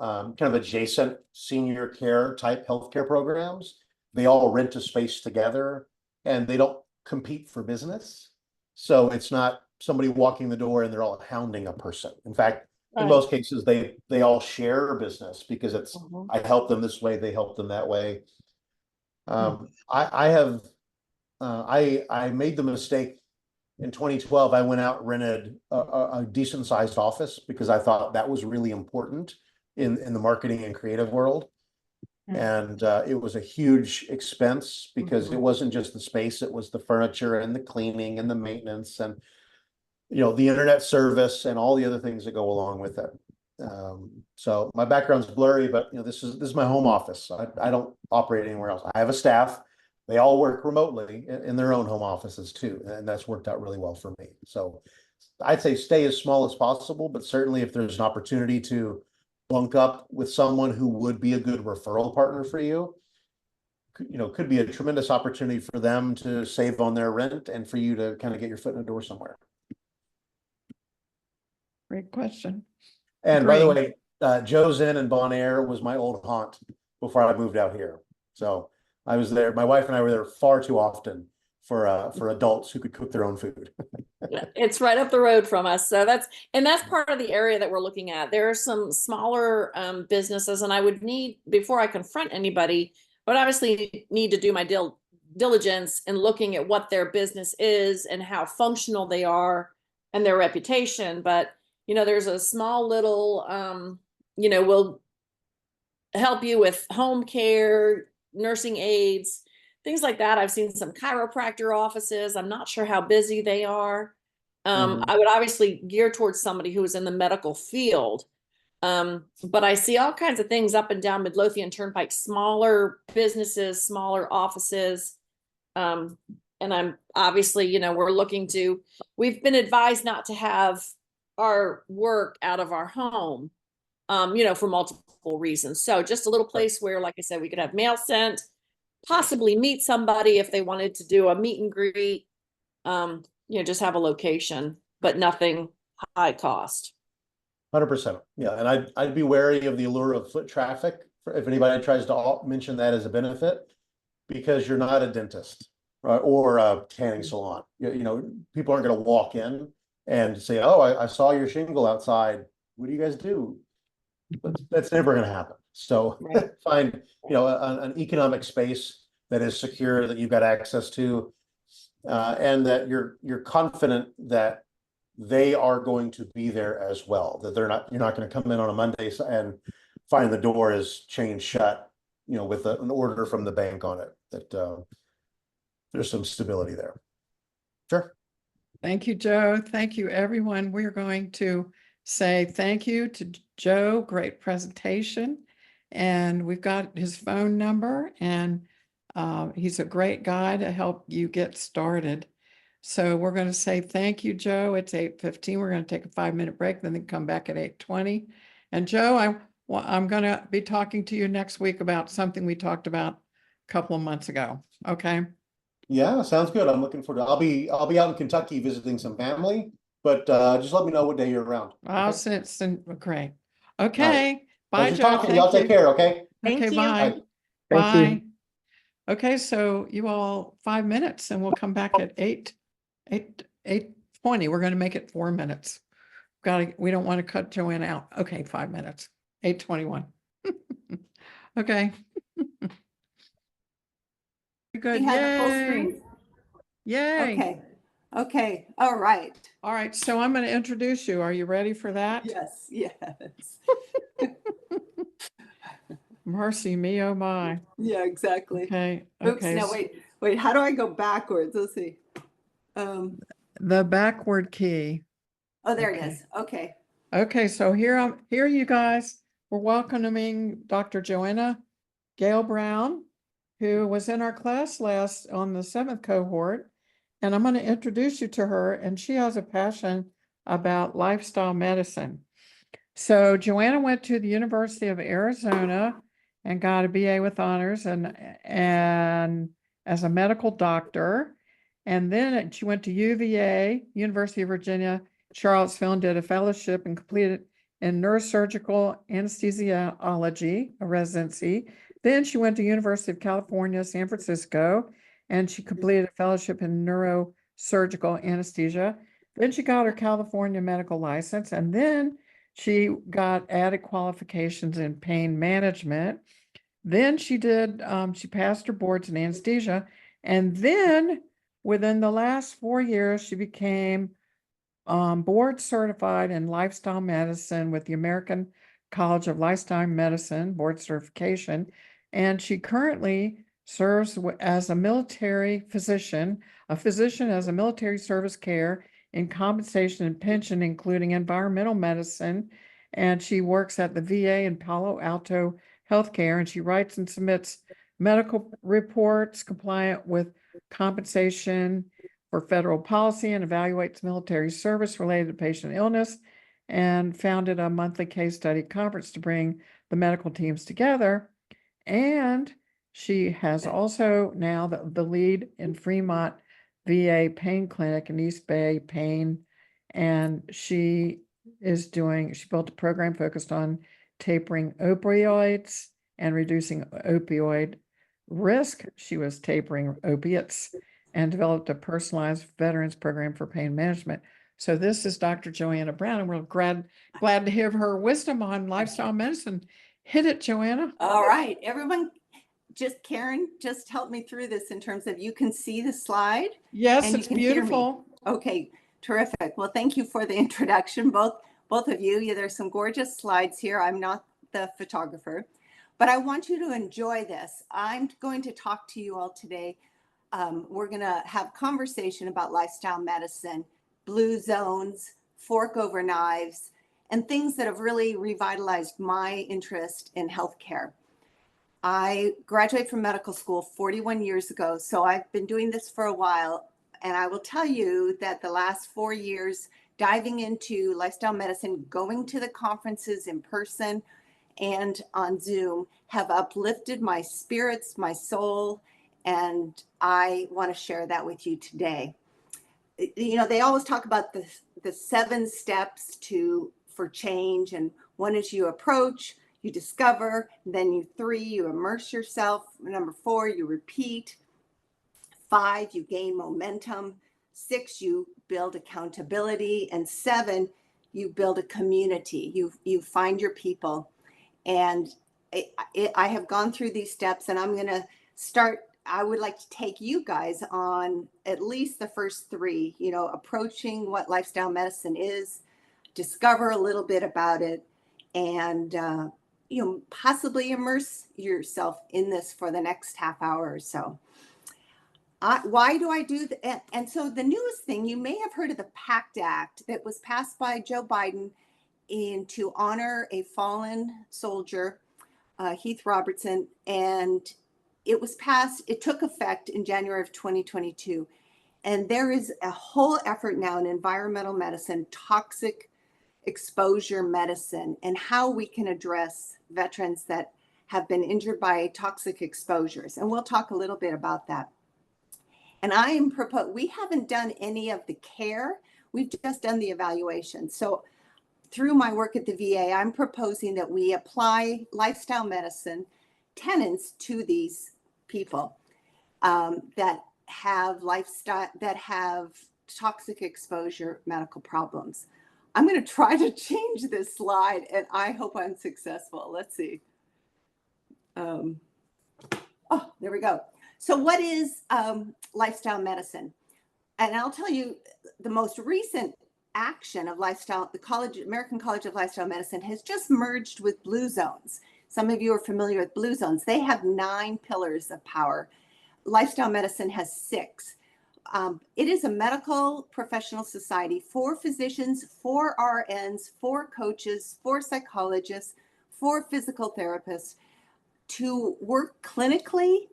kind of adjacent senior care type healthcare programs. They all rent a space together, and they don't compete for business. So it's not somebody walking the door and they're all hounding a person. In fact, in most cases, they all share business because it's I help them this way, they help them that way. I made the mistake in 2012. I went out and rented a decent sized office because I thought that was really important in the marketing and creative world. And it was a huge expense because it wasn't just the space, it was the furniture and the cleaning and the maintenance and the internet service and all the other things that go along with it. So my background's blurry, but this is my home office. I don't operate anywhere else. I have a staff. They all work remotely in their own home offices too, and that's worked out really well for me. So I'd say stay as small as possible, but certainly if there's an opportunity to bunk up with someone who would be a good referral partner for you, could be a tremendous opportunity for them to save on their rent and for you to kind of get your foot in the door somewhere. Great question. And by the way, Joe's Inn in Bon Air was my old haunt before I moved out here. So I was there. My wife and I were there far too often for adults who could cook their own food. It's right up the road from us. So that's part of the area that we're looking at. There are some smaller businesses, and I would need, before I confront anybody, but obviously need to do my diligence in looking at what their business is and how functional they are and their reputation. But there's a small little, we'll help you with home care, nursing aides, things like that. I've seen some chiropractor offices. I'm not sure how busy they are. I would obviously gear towards somebody who is in the medical field. But I see all kinds of things up and down Midlothian Turnpike, smaller businesses, smaller offices. And I'm obviously, we've been advised not to have our work out of our home, for multiple reasons. So just a little place where, like I said, we could have mail sent, possibly meet somebody if they wanted to do a meet and greet. Just have a location, but nothing high cost. 100%. Yeah, and I'd be wary of the allure of foot traffic if anybody tries to mention that as a benefit, because you're not a dentist, right, or a tanning salon. People aren't going to walk in and say, "Oh, I saw your shingle outside. What do you guys do?" But that's never going to happen. So Right. find an economic space that is secure, that you've got access to, and that you're confident that they are going to be there as well. That you're not going to come in on a Monday and find the door is chained shut, with an order from the bank on it. That there's some stability there. Sure. Thank you, Joe. Thank you, everyone. We're going to say thank you to Joe. Great presentation. And we've got his phone number, and he's a great guy to help you get started. So we're going to say thank you, Joe. It's 8:15. We're going to take a 5-minute break, then come back at 8:20. And Joe, I'm going to be talking to you next week about something we talked about a couple of months ago. Okay. Yeah, sounds good. I'm looking forward to. I'll be out in Kentucky visiting some family, but just let me know what day you're around. I'll Okay? send, great. Okay. Bye, Pleasure Joe. talking. Y'all Thank take you. care. Okay. Thank Okay, you. bye. Bye. Thank you. Bye. Okay, so you all 5 minutes, and we'll come back at 8:20. We're going to make it 4 minutes. We don't want to cut Joanna out. Okay, 5 minutes. 8:21. Okay. Good. We have a full Yay. screen. Yay. Okay. All right. All right, so I'm going to introduce you. Are you ready for that? Yes. Mercy me, oh my. Yeah, exactly. Okay. Oops, Okay. no, wait, how do I go backwards? Let's see. The backward key. Oh, there it Okay. is. Okay. Okay, so here you guys. We're welcoming Dr. Joanna Gale Brown, who was in our class last on the 7th cohort. And I'm going to introduce you to her, and she has a passion about lifestyle medicine. So Joanna went to the University of Arizona and got a BA with honors and as a medical doctor. And then she went to UVA, University of Virginia, Charlottesville, and did a fellowship and completed in neurosurgical anesthesiology, a residency. Then she went to University of California, San Francisco, and she completed a fellowship in neurosurgical anesthesia. Then she got her California medical license, and then she got added qualifications in pain management. Then she passed her boards in anesthesia. And then within the last 4 years, she became board certified in lifestyle medicine with the American College of Lifestyle Medicine board certification. And she currently serves as a military physician, as a military service care in compensation and pension, including environmental medicine. And she works at the VA in Palo Alto Healthcare, and she writes and submits medical reports compliant with compensation for federal policy and evaluates military service related to patient illness, and founded a monthly case study conference to bring the medical teams together. And she has also now the lead in Fremont VA Pain Clinic in East Bay Pain. And she built a program focused on tapering opioids and reducing opioid risk. She was tapering opiates and developed a personalized veterans program for pain management. So this is Dr. Joanna Brown, and we're glad to hear her wisdom on lifestyle medicine. Hit it, Joanna. All right, everyone. Karen, just help me through this in terms of you can see the slide. Yes, and it's you can hear me. beautiful. Okay, terrific. Well, thank you for the introduction, both of you. Yeah, there's some gorgeous slides here. I'm not the photographer, but I want you to enjoy this. I'm going to talk to you all today. We're going to have conversation about lifestyle medicine, blue zones, fork over knives, and things that have really revitalized my interest in healthcare. I graduated from medical school 41 years ago, so I've been doing this for a while. And I will tell you that the last 4 years, diving into lifestyle medicine, going to the conferences in person and on Zoom, have uplifted my spirits, my soul, And I want to share that with you today. You know, they always talk about the 7 steps for change. And one is you approach, you discover, then 3, you immerse yourself. Number 4, you repeat. 5, you gain momentum. 6, you build accountability. And 7, you build a community. You find your people. And I have gone through these steps, and I'm going to start. I would like to take you guys on at least the first 3, you know, approaching what lifestyle medicine is, discover a little bit about it, and, you know, possibly immerse yourself in this for the next half hour or so. Why do I do that? And so the newest thing, you may have heard of the PACT Act that was passed by Joe Biden to honor a fallen soldier, Heath Robertson, and it was passed, it took effect in January of 2022. And there is a whole effort now in environmental medicine, toxic exposure medicine, and how we can address veterans that have been injured by toxic exposures. And we'll talk a little bit about that. And I am we haven't done any of the care, we've just done the evaluation. So through my work at the VA, I'm proposing that we apply lifestyle medicine tenets to these people that have toxic exposure medical problems. I'm going to try to change this slide, and I hope I'm successful. Let's see. Oh, there we go. So what is lifestyle medicine? And I'll tell you, the most recent action of lifestyle, the American College of Lifestyle Medicine has just merged with Blue Zones. Some of you are familiar with Blue Zones. They have 9 pillars of power. Lifestyle medicine has 6. It is a medical professional society for physicians, for RNs, for coaches, for psychologists, for physical therapists to work clinically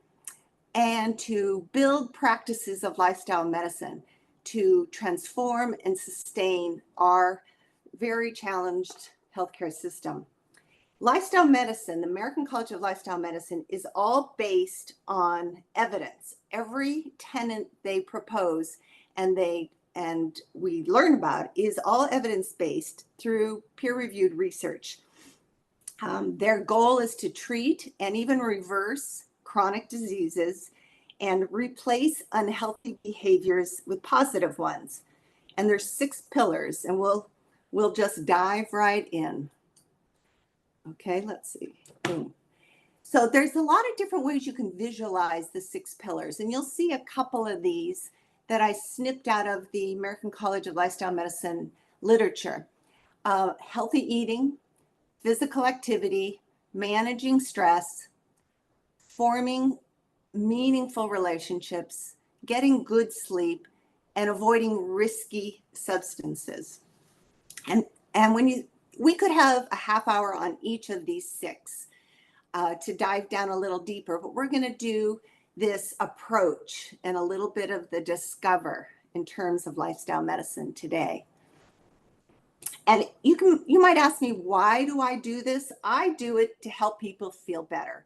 and to build practices of lifestyle medicine to transform and sustain our very challenged healthcare system. Lifestyle medicine, the American College of Lifestyle Medicine, is all based on evidence. Every tenet they propose and we learn about is all evidence-based through peer-reviewed research. Their goal is to treat and even reverse chronic diseases and replace unhealthy behaviors with positive ones. And there's 6 pillars, and we'll just dive right in. Okay, let's see. Boom. So there's a lot of different ways you can visualize the 6 pillars, and you'll see a couple of these that I snipped out of the American College of Lifestyle Medicine literature. Healthy eating, physical activity, managing stress, forming meaningful relationships, getting good sleep, and avoiding risky substances. And when we could have a half hour on each of these 6 to dive down a little deeper, but we're going to do this approach and a little bit of the discover in terms of lifestyle medicine today. And you might ask me, why do I do this? I do it to help people feel better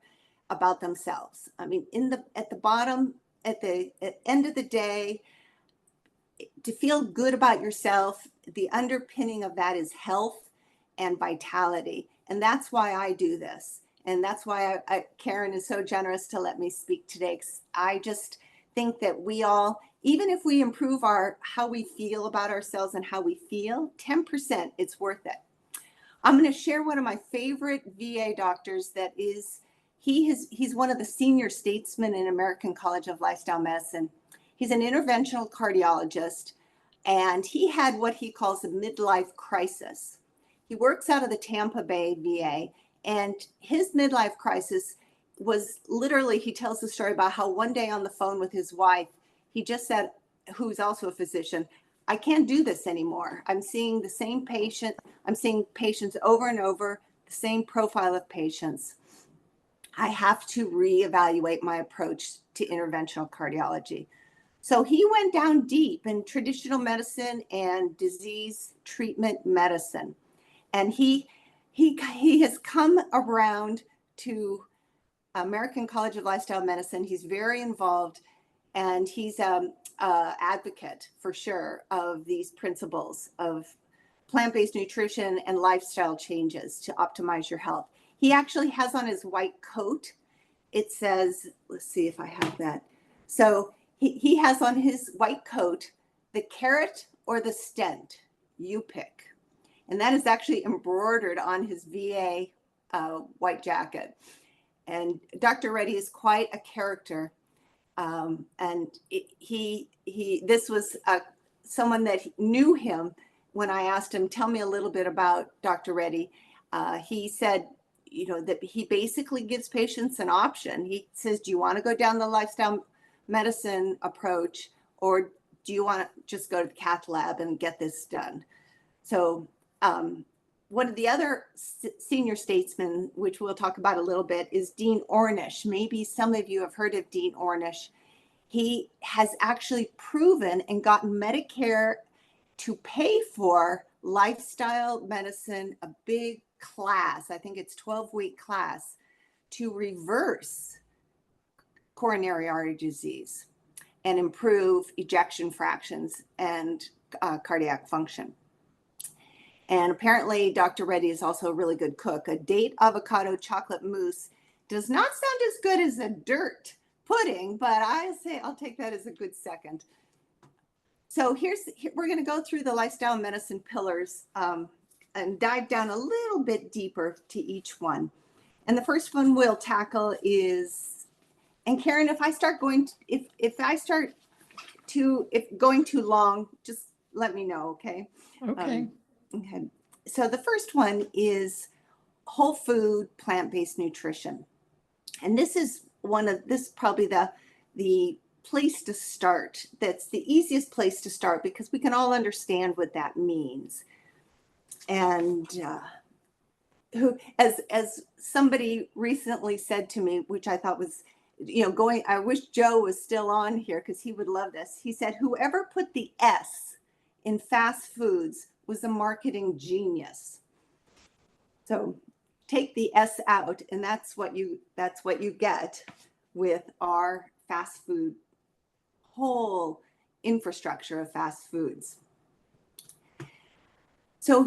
about themselves. I mean, at the end of the day, to feel good about yourself, the underpinning of that is health and vitality. And that's why I do this. And that's why Karen is so generous to let me speak today. I just think that we all, even if we improve how we feel about ourselves and how we feel, 10%, it's worth it. I'm going to share one of my favorite VA doctors that is, he's one of the senior statesmen in American College of Lifestyle Medicine. He's an interventional cardiologist, and he had what he calls a midlife crisis. He works out of the Tampa Bay VA, and his midlife crisis was literally, he tells the story about how one day on the phone with his wife, he just said, who's also a physician, I can't do this anymore. I'm seeing the same patient. I'm seeing patients over and over, the same profile of patients. I have to reevaluate my approach to interventional cardiology. So he went down deep in traditional medicine and disease treatment medicine. And he has come around to American College of Lifestyle Medicine. He's very involved, and he's a advocate for sure of these principles of plant-based nutrition and lifestyle changes to optimize your health. He actually has on his white coat, it says, let's see if I have that. So he has on his white coat, the carrot or the stent, you pick. And that is actually embroidered on his VA white jacket. And Dr. Reddy is quite a character. And this was someone that knew him. When I asked him, tell me a little bit about Dr. Reddy, he said, you know, that he basically gives patients an option. He says, do you want to go down the lifestyle medicine approach, or do you want to just go to the cath lab and get this done? So one of the other senior statesmen, which we'll talk about a little bit, is Dean Ornish. Maybe some of you have heard of Dean Ornish. He has actually proven and gotten Medicare to pay for lifestyle medicine, a big class, I think it's 12-week class, to reverse coronary artery disease and improve ejection fractions and cardiac function. And apparently Dr. Reddy is also a really good cook. A date avocado chocolate mousse does not sound as good as a dirt pudding, but I say I'll take that as a good second. So we're going to go through the lifestyle medicine pillars and dive down a little bit deeper to each one. And the first one we'll tackle is, and Karen, if I start going, if going too long, just let me know, okay? Okay. Okay. So the first one is whole food, plant-based nutrition. And this is probably the place to start. That's the easiest place to start because we can all understand what that means. And as somebody recently said to me, which I thought was, I wish Joe was still on here because he would love this. He said, whoever put the S in fast foods was a marketing genius. So take the S out, and that's what you get with our fast food, whole infrastructure of fast foods. So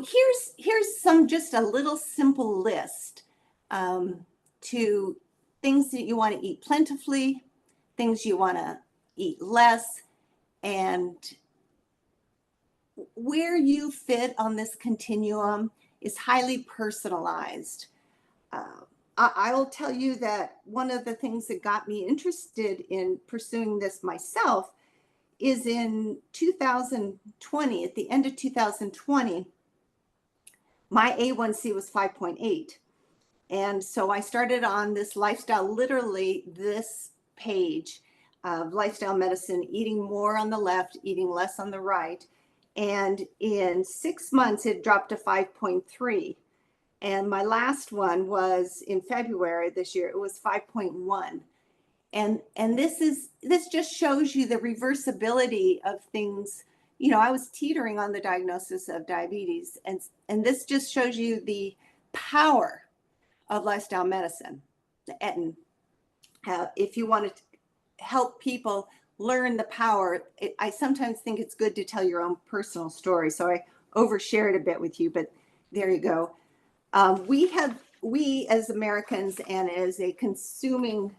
here's just a little simple list to things that you want to eat plentifully, things you want to eat less, and where you fit on this continuum is highly personalized. I will tell you that one of the things that got me interested in pursuing this myself is in 2020, at the end of 2020, my A1C was 5.8. And so I started on this lifestyle, literally this page of lifestyle medicine, eating more on the left, eating less on the right. And in 6 months, it dropped to 5.3. And my last one was in February this year, it was 5.1. And this just shows you the reversibility of things. I was teetering on the diagnosis of diabetes, and this just shows you the power of lifestyle medicine. And if you want to help people learn the power, I sometimes think it's good to tell your own personal story. So I overshared a bit with you, but there you go. We as Americans and as a consuming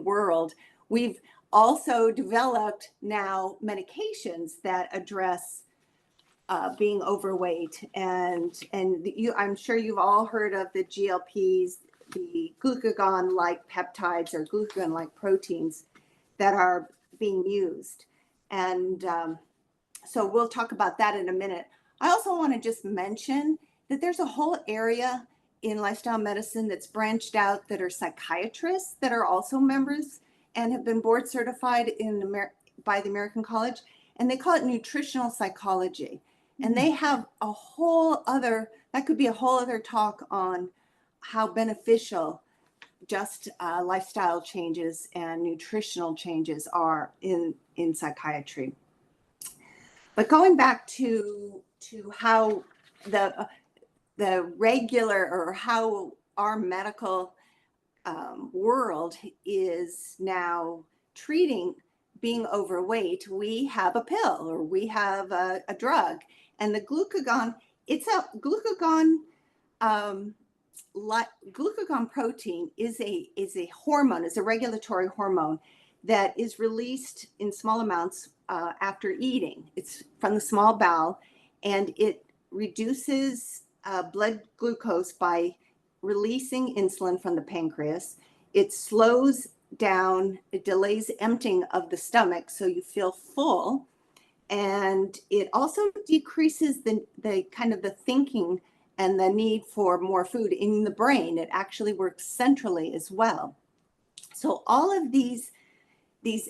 world, we've also developed now medications that address being overweight, and I'm sure you've all heard of the GLPs, the glucagon-like peptides or glucagon-like proteins that are being used. And so we'll talk about that in a minute. I also want to just mention that there's a whole area in lifestyle medicine that's branched out that are psychiatrists that are also members and have been board certified by the American College, and they call it nutritional psychology. And they have that could be a whole other talk on how beneficial just lifestyle changes and nutritional changes are in psychiatry. But going back to how the regular, or how our medical world is now treating being overweight, we have a pill or we have a drug. And the glucagon, it's a glucagon, glucagon protein is a hormone, is a regulatory hormone that is released in small amounts after eating. It's from the small bowel, and it reduces blood glucose by releasing insulin from the pancreas. It slows down, it delays emptying of the stomach so you feel full. And it also decreases the kind of the thinking and the need for more food in the brain. It actually works centrally as well. So all of these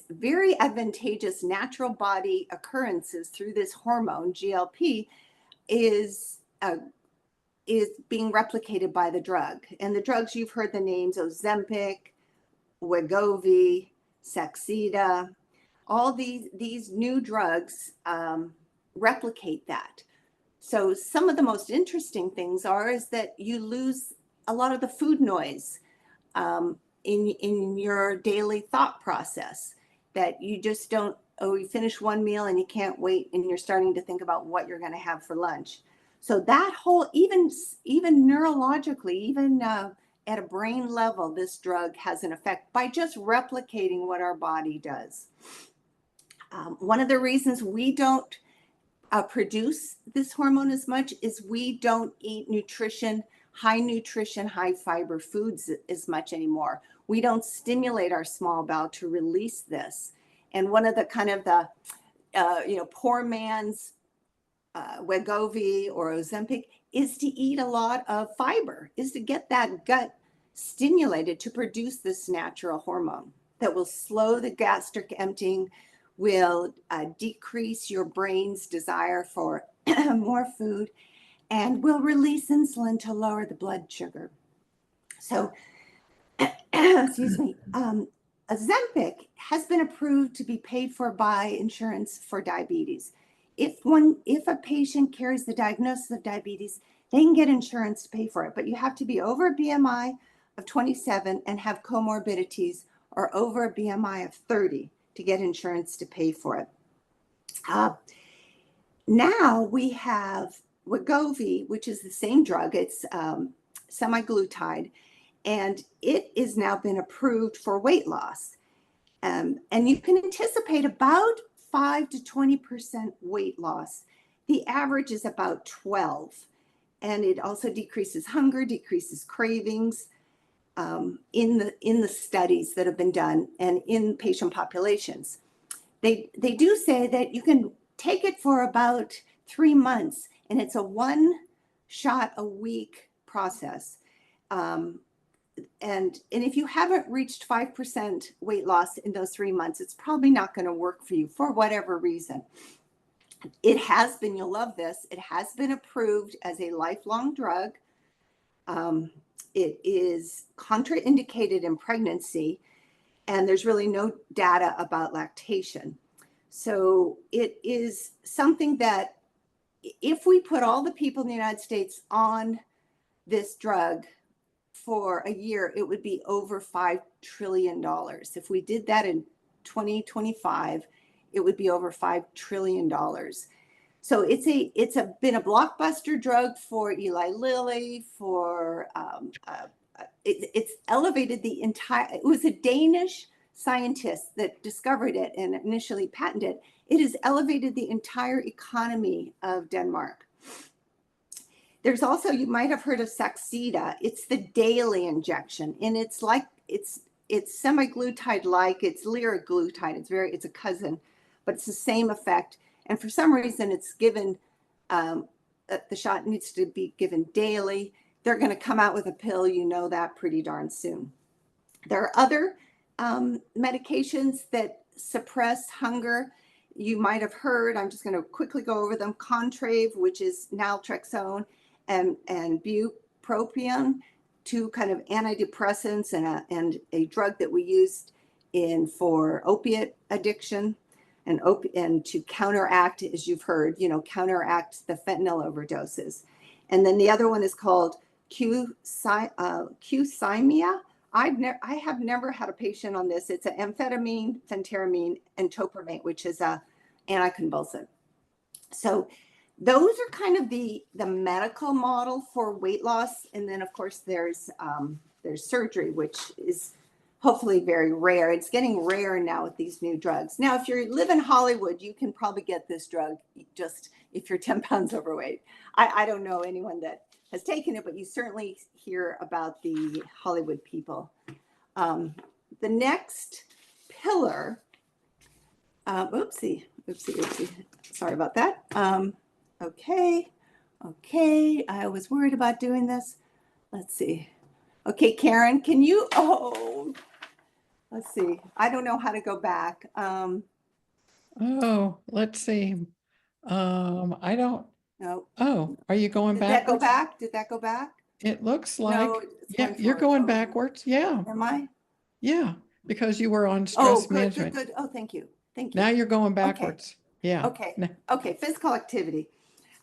very advantageous natural body occurrences through this hormone, GLP, is being replicated by the drug. And the drugs, you've heard the names: Ozempic, Wegovy, Saxida. All these new drugs replicate that. So some of the most interesting things is that you lose a lot of the food noise in your daily thought process, that you just don't, oh, you finish one meal and you can't wait and you're starting to think about what you're going to have for lunch. So that whole, even neurologically, even at a brain level, this drug has an effect by just replicating what our body does. One of the reasons we don't produce this hormone as much is we don't eat high fiber foods as much anymore. We don't stimulate our small bowel to release this. And one of the kind of the, poor man's Wegovy or Ozempic is to eat a lot of fiber, is to get that gut stimulated to produce this natural hormone that will slow the gastric emptying, will decrease your brain's desire for more food, and will release insulin to lower the blood sugar. So, excuse me, Ozempic has been approved to be paid for by insurance for diabetes. If a patient carries the diagnosis of diabetes, they can get insurance to pay for it, but you have to be over a BMI of 27 and have comorbidities, or over a BMI of 30 to get insurance to pay for it. Now we have Wegovy, which is the same drug. It's semaglutide, and it is now been approved for weight loss. And you can anticipate about 5 to 20% weight loss. The average is about 12. And it also decreases hunger, decreases cravings in the studies that have been done and in patient populations. They do say that you can take it for about 3 months, and it's a 1 shot a week process. And if you haven't reached 5% weight loss in those 3 months, it's probably not going to work for you for whatever reason. It has been, you'll love this, it has been approved as a lifelong drug. It is contraindicated in pregnancy, and there's really no data about lactation. So it is something that if we put all the people in the United States on this drug for a year, it would be over $5 trillion. If we did that in 2025, it would be over $5 trillion. So it's been a blockbuster drug for Eli Lilly, for it's elevated the entire, it was a Danish scientist that discovered it and initially patented it. It has elevated the entire economy of Denmark. There's also, you might have heard of Saxida. It's the daily injection, and it's like, it's semaglutide-like, it's liraglutide. It's a cousin, but it's the same effect. And for some reason, it's given, the shot needs to be given daily. They're going to come out with a pill, you know that, pretty darn soon. There are other medications that suppress hunger. You might have heard, I'm just going to quickly go over them, Contrave, which is naltrexone, and bupropion, 2 kind of antidepressants and a drug that we used for opiate addiction and to counteract, as you've heard, counteract the fentanyl overdoses. And then the other one is called Qsymia. I have never had a patient on this. It's an amphetamine, phentermine, and topramate, which is a anticonvulsant. So those are kind of the medical model for weight loss. And then of course there's surgery, which is hopefully very rare. It's getting rare now with these new drugs. Now, if you live in Hollywood, you can probably get this drug just if you're 10 pounds overweight. I don't know anyone that has taken it, but you certainly hear about the Hollywood people. The next pillar, oopsie. Sorry about that. Okay. I was worried about doing this. Let's see. Okay, Karen, can you, let's see. I don't know how to go back. Oh, let's see. I don't, No. oh, are you going Did that go backwards? back? Did that go back? It looks No, like, it's yeah, going you're forward. going Oh, backwards. Yeah, am I? yeah, because you were on Oh, stress good. management. Oh, thank you. Now you're going Okay. backwards. Yeah. Okay, physical activity.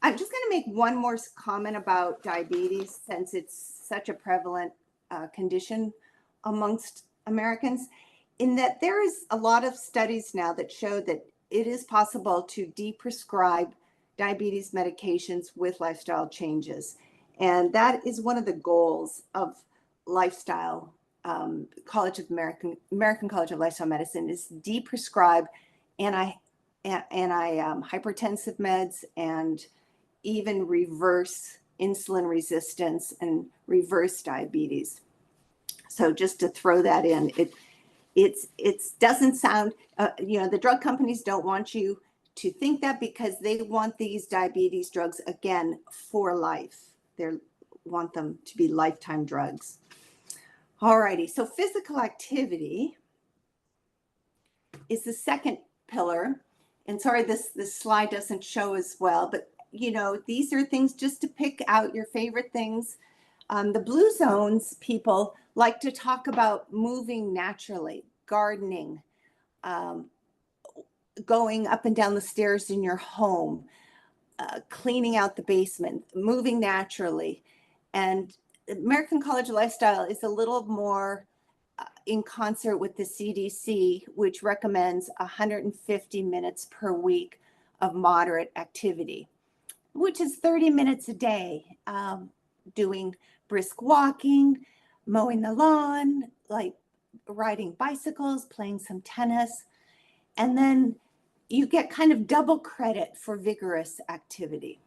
I'm just going to make one more comment about diabetes since it's such a prevalent condition amongst Americans, in that there is a lot of studies now that show that it is possible to deprescribe diabetes medications with lifestyle changes. And that is one of the goals of lifestyle American College of Lifestyle Medicine, is deprescribe hypertensive meds and even reverse insulin resistance and reverse diabetes. So just to throw that in, it doesn't sound, the drug companies don't want you to think that, because they want these diabetes drugs, again, for life. They want them to be lifetime drugs. Alrighty, so physical activity is the second pillar. And sorry, this slide doesn't show as well, but these are things just to pick out your favorite things. The blue zones people like to talk about moving naturally, gardening, going up and down the stairs in your home, cleaning out the basement, moving naturally. And American College of Lifestyle is a little more in concert with the CDC, which recommends 150 minutes per week of moderate activity, which is 30 minutes a day, doing brisk walking, mowing the lawn, like riding bicycles, playing some tennis. And then you get kind of double credit for vigorous activity.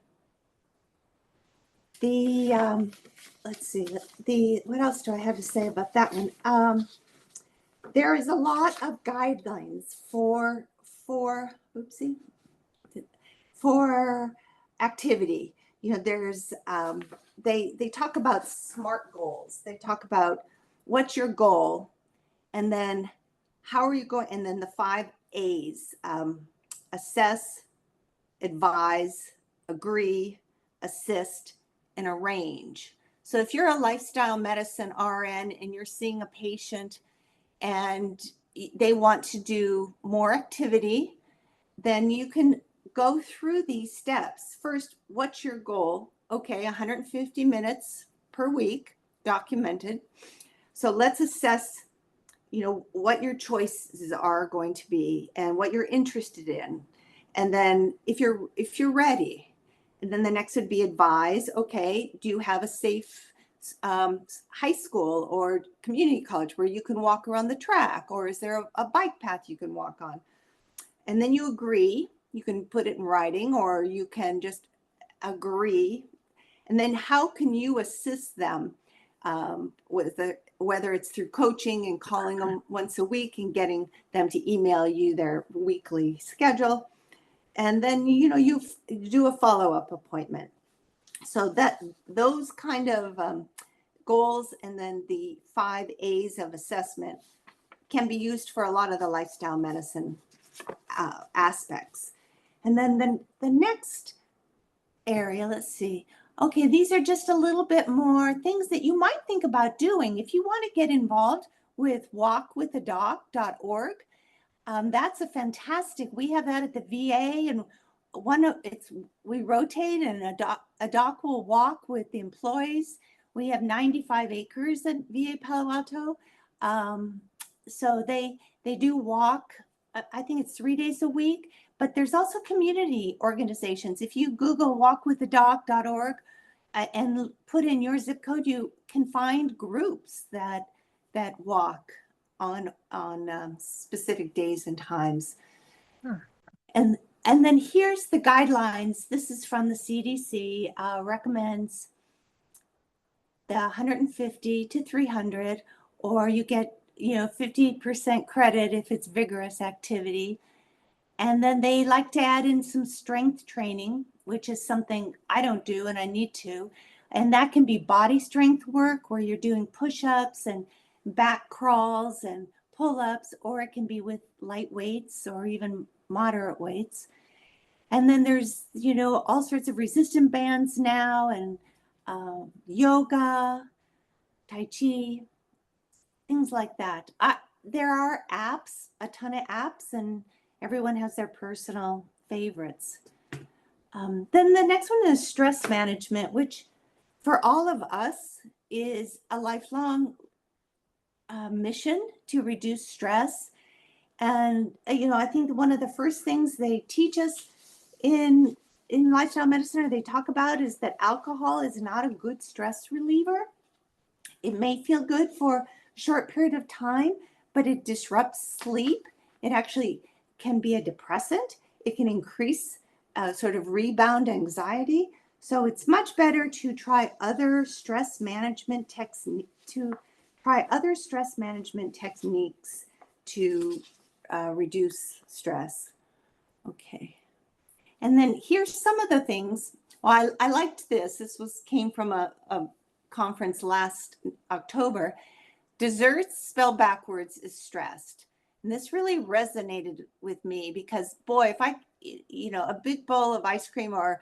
Let's see, what else do I have to say about that one? There is a lot of guidelines for activity. There's they talk about SMART goals. They talk about what's your goal, and then how are you going, and then the 5 A's: assess, advise, agree, assist, and arrange. So if you're a lifestyle medicine RN and you're seeing a patient and they want to do more activity, then you can go through these steps. First, what's your goal? Okay, 150 minutes per week, documented. So let's assess, what your choices are going to be and what you're interested in. And then if you're ready, and then the next would be advise. Okay, do you have a safe high school or community college where you can walk around the track, or is there a bike path you can walk on? And then you agree. You can put it in writing, or you can just agree. And then how can you assist them whether it's through coaching and calling them once a week and getting them to email you their weekly schedule. And then, you do a follow-up appointment. So those kind of goals, and then the 5 A's of assessment can be used for a lot of the lifestyle medicine aspects. And then the next area, let's see. Okay, these are just a little bit more things that you might think about doing. If you want to get involved with walkwithadoc.org, that's a fantastic, we have that at the VA, and we rotate, and a doc will walk with the employees. We have 95 acres at VA Palo Alto. So they do walk, I think it's 3 days a week, but there's also community organizations. If you Google walkwiththedoc.org and put in your zip code, you can find groups that walk on specific days and times. Sure. And then here's the guidelines. This is from the CDC, recommends the 150 to 300, or you get 50% credit if it's vigorous activity. And then they like to add in some strength training, which is something I don't do and I need to. And that can be body strength work where you're doing push-ups and back crawls and pull-ups, or it can be with light weights or even moderate weights. And then there's, all sorts of resistance bands now, and yoga, Tai Chi, things like that. There are apps, a ton of apps, and everyone has their personal favorites. Then the next one is stress management, which for all of us is a lifelong mission to reduce stress. And, I think one of the first things they teach us in lifestyle medicine, or they talk about, is that alcohol is not a good stress reliever. It may feel good for a short period of time, but it disrupts sleep. It actually can be a depressant. It can increase sort of rebound anxiety. So it's much better to try other stress management techniques to reduce stress. Okay. And then here's some of the things. Well, I liked this. This came from a conference last October. Desserts spelled backwards is stressed. And this really resonated with me because, boy, if a big bowl of ice cream or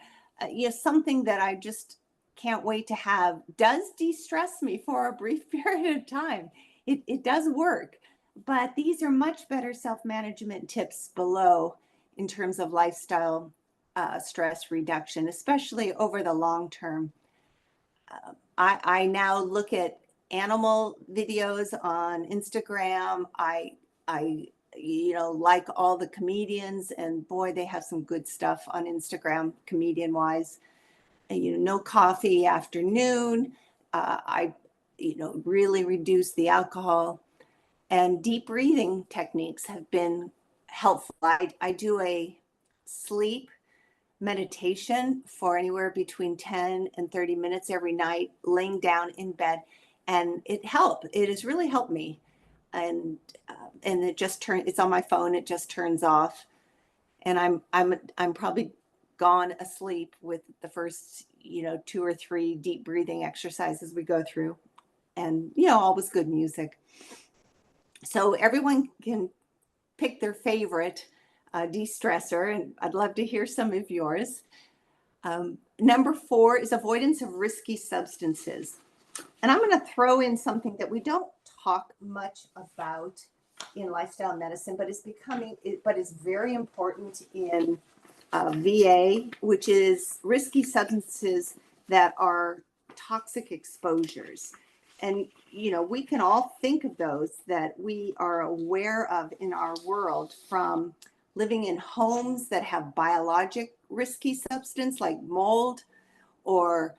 something that I just can't wait to have does de-stress me for a brief period of time. It does work. But these are much better self-management tips below in terms of lifestyle stress reduction, especially over the long term. I now look at animal videos on Instagram. I like all the comedians, and boy, they have some good stuff on Instagram, comedian wise. No coffee afternoon. I really reduce the alcohol, and deep breathing techniques have been helpful. I do a sleep meditation for anywhere between 10 and 30 minutes every night, laying down in bed, and it has really helped me. And it's on my phone. It just turns off, and I'm probably gone asleep with the first 2 or 3 deep breathing exercises we go through, and always good music. So everyone can pick their favorite de-stressor, and I'd love to hear some of yours. Number 4 is avoidance of risky substances. And I'm going to throw in something that we don't talk much about in lifestyle medicine, but is very important in VA, which is risky substances that are toxic exposures. And, we can all think of those that we are aware of in our world, from living in homes that have biologic risky substance like mold, or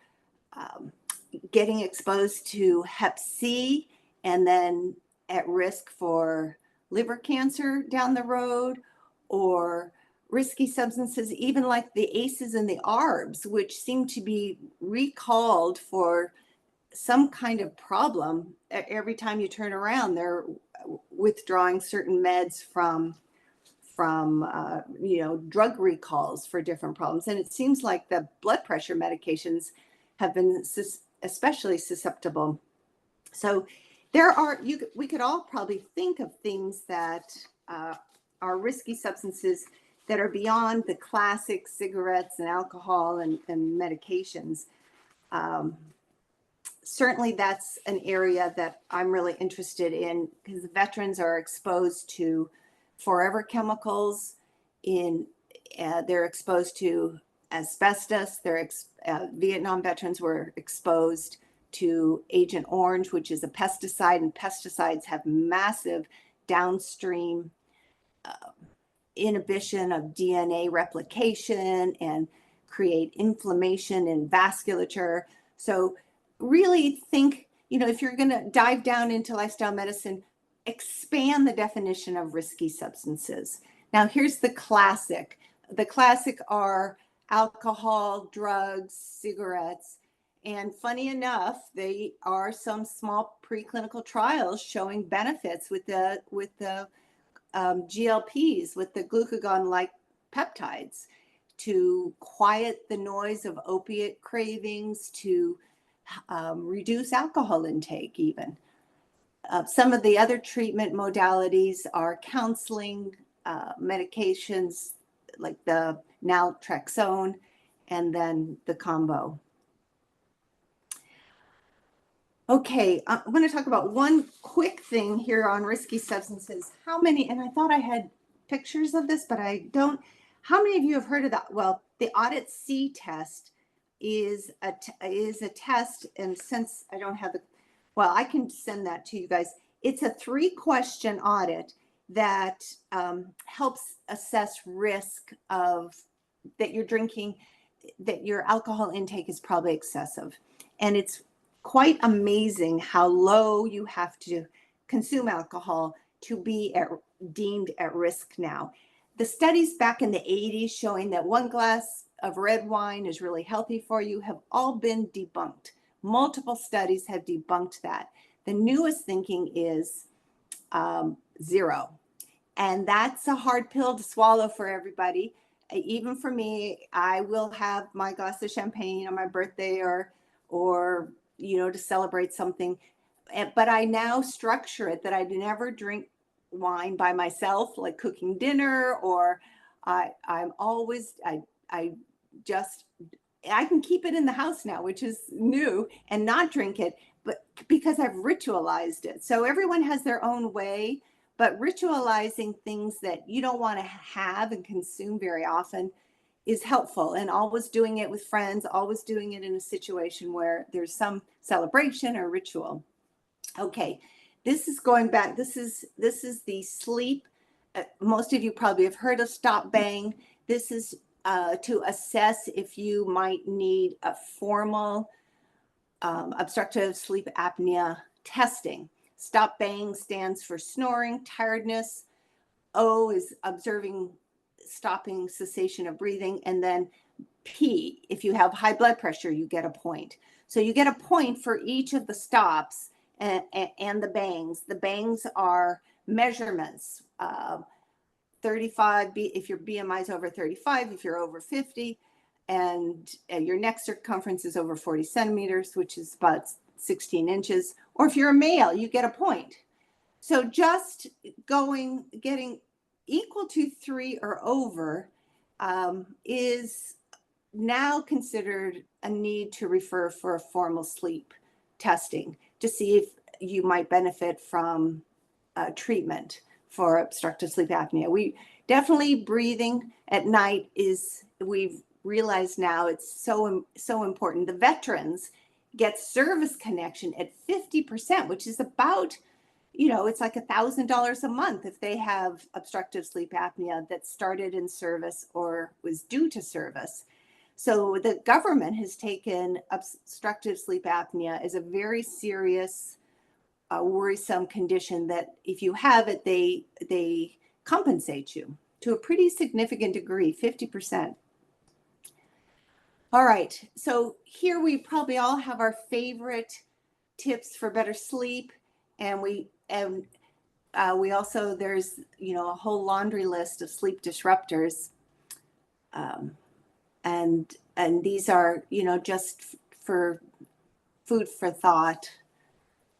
getting exposed to Hep C and then at risk for liver cancer down the road, or risky substances even like the ACEs and the ARBs, which seem to be recalled for some kind of problem. Every time you turn around, they're withdrawing certain meds from drug recalls for different problems. And it seems like the blood pressure medications have been especially susceptible. So we could all probably think of things that are risky substances that are beyond the classic cigarettes and alcohol and medications. Certainly that's an area that I'm really interested in, because veterans are exposed to forever chemicals. They're exposed to asbestos. Vietnam veterans were exposed to Agent Orange, which is a pesticide, and pesticides have massive downstream inhibition of DNA replication and create inflammation in vasculature. So really think, if you're going to dive down into lifestyle medicine, expand the definition of risky substances. Now, here's the classic. The classic are alcohol, drugs, cigarettes. And funny enough, there are some small preclinical trials showing benefits with the GLPs, with the glucagon-like peptides, to quiet the noise of opiate cravings, to reduce alcohol intake even. Some of the other treatment modalities are counseling, medications like the naltrexone, and then the combo. Okay, I'm going to talk about one quick thing here on risky substances. How many, and I thought I had pictures of this, but I don't. How many of you have heard of that? Well, the Audit C test is a test, and since I don't have I can send that to you guys. It's a 3-question audit that helps assess risk of that you're drinking, that your alcohol intake is probably excessive. And it's quite amazing how low you have to consume alcohol to be deemed at risk now. The studies back in the 80s showing that 1 glass of red wine is really healthy for you have all been debunked. Multiple studies have debunked that. The newest thinking is 0. And that's a hard pill to swallow for everybody. Even for me, I will have my glass of champagne on my birthday or to celebrate something. But I now structure it that I never drink wine by myself, like cooking dinner, or I can keep it in the house now, which is new, and not drink it, but because I've ritualized it. So everyone has their own way, but ritualizing things that you don't want to have and consume very often is helpful, and always doing it with friends, always doing it in a situation where there's some celebration or ritual. Okay, this is going back. This is the sleep. Most of you probably have heard of Stop Bang. This is to assess if you might need a formal obstructive sleep apnea testing. Stop Bang stands for snoring, tiredness. O is stopping cessation of breathing. And then P, if you have high blood pressure, you get a point. So you get a point for each of the stops and the bangs. The bangs are measurements. 35, if your BMI is over 35, if you're over 50, and your neck circumference is over 40 centimeters, which is about 16 inches, or if you're a male, you get a point. So just getting equal to 3 or over is now considered a need to refer for a formal sleep testing to see if you might benefit from treatment for obstructive sleep apnea. We definitely, breathing at night we've realized now it's so important. The veterans get service connection at 50%, which is about, it's like $1,000 a month if they have obstructive sleep apnea that started in service or was due to service. So the government has taken obstructive sleep apnea as a very serious, worrisome condition that if you have it, they compensate you to a pretty significant degree, 50%. All right, so here we probably all have our favorite tips for better sleep, and we also, there's a whole laundry list of sleep disruptors, and these are just for food for thought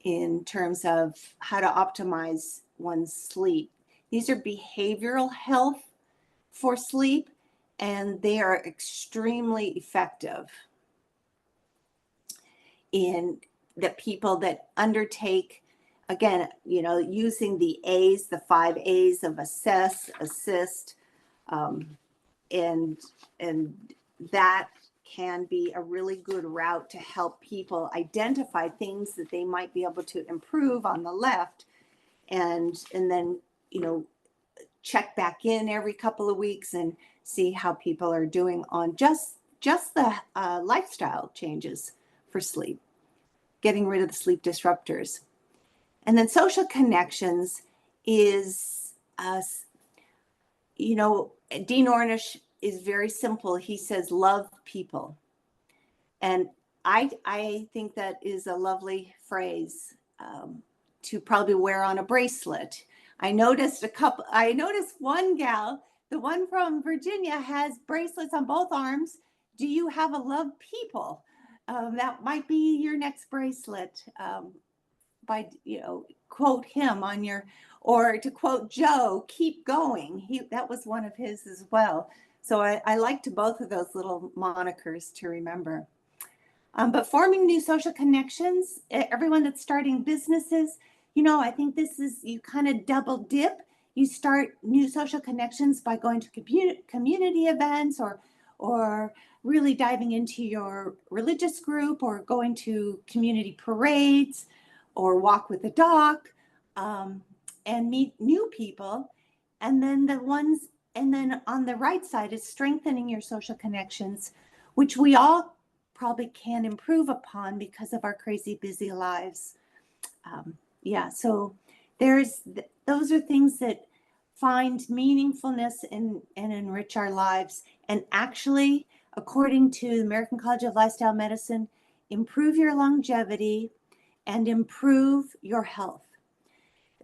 in terms of how to optimize one's sleep. These are behavioral health for sleep, and they are extremely effective in the people that undertake, again, using the A's, the 5 A's of assess, assist, and that can be a really good route to help people identify things that they might be able to improve on the left, and then, you know, check back in every couple of weeks and see how people are doing on just the lifestyle changes for sleep, getting rid of the sleep disruptors. And then social connections is, you know, Dean Ornish is very simple. He says, love people. And I think that is a lovely phrase to probably wear on a bracelet. I noticed one gal, the one from Virginia, has bracelets on both arms. Do you have a love people? That might be your next bracelet. By, you know, quote him on your, or to quote Joe, keep going. That was one of his as well. So I liked both of those little monikers to remember. But forming new social connections, everyone that's starting businesses, you know, I think this is, you kind of double dip. You start new social connections by going to community events, or really diving into your religious group, or going to community parades, or walk with the dog, and meet new people. And then on the right side is strengthening your social connections, which we all probably can improve upon because of our crazy busy lives. Yeah, so those are things that find meaningfulness and enrich our lives, and actually, according to the American College of Lifestyle Medicine, improve your longevity and improve your health.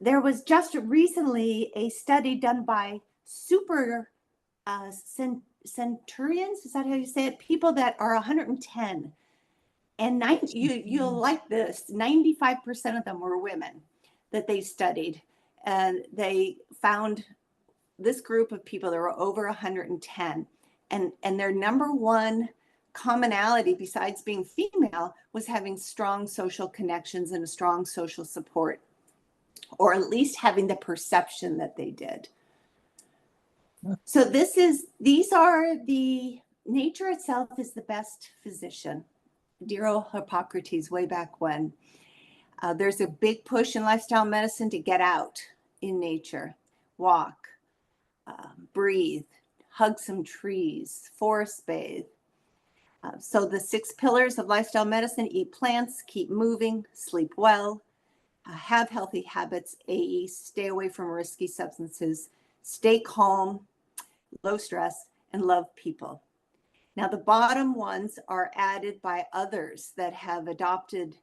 There was just recently a study done by super centurions, is that how you say it? People that are 110. And you'll like this, 95% of them were women that they studied. And they found this group of people that were over 110. And their number one commonality, besides being female, was having strong social connections and a strong social support, or at least having the perception that they did. So nature itself is the best physician. Dear old Hippocrates, way back when. There's a big push in lifestyle medicine to get out in nature, walk, breathe, hug some trees, forest bathe. So the 6 pillars of lifestyle medicine: eat plants, keep moving, sleep well, have healthy habits, AE, stay away from risky substances, stay calm, low stress, and love people. Now, the bottom ones are added by others that have adopted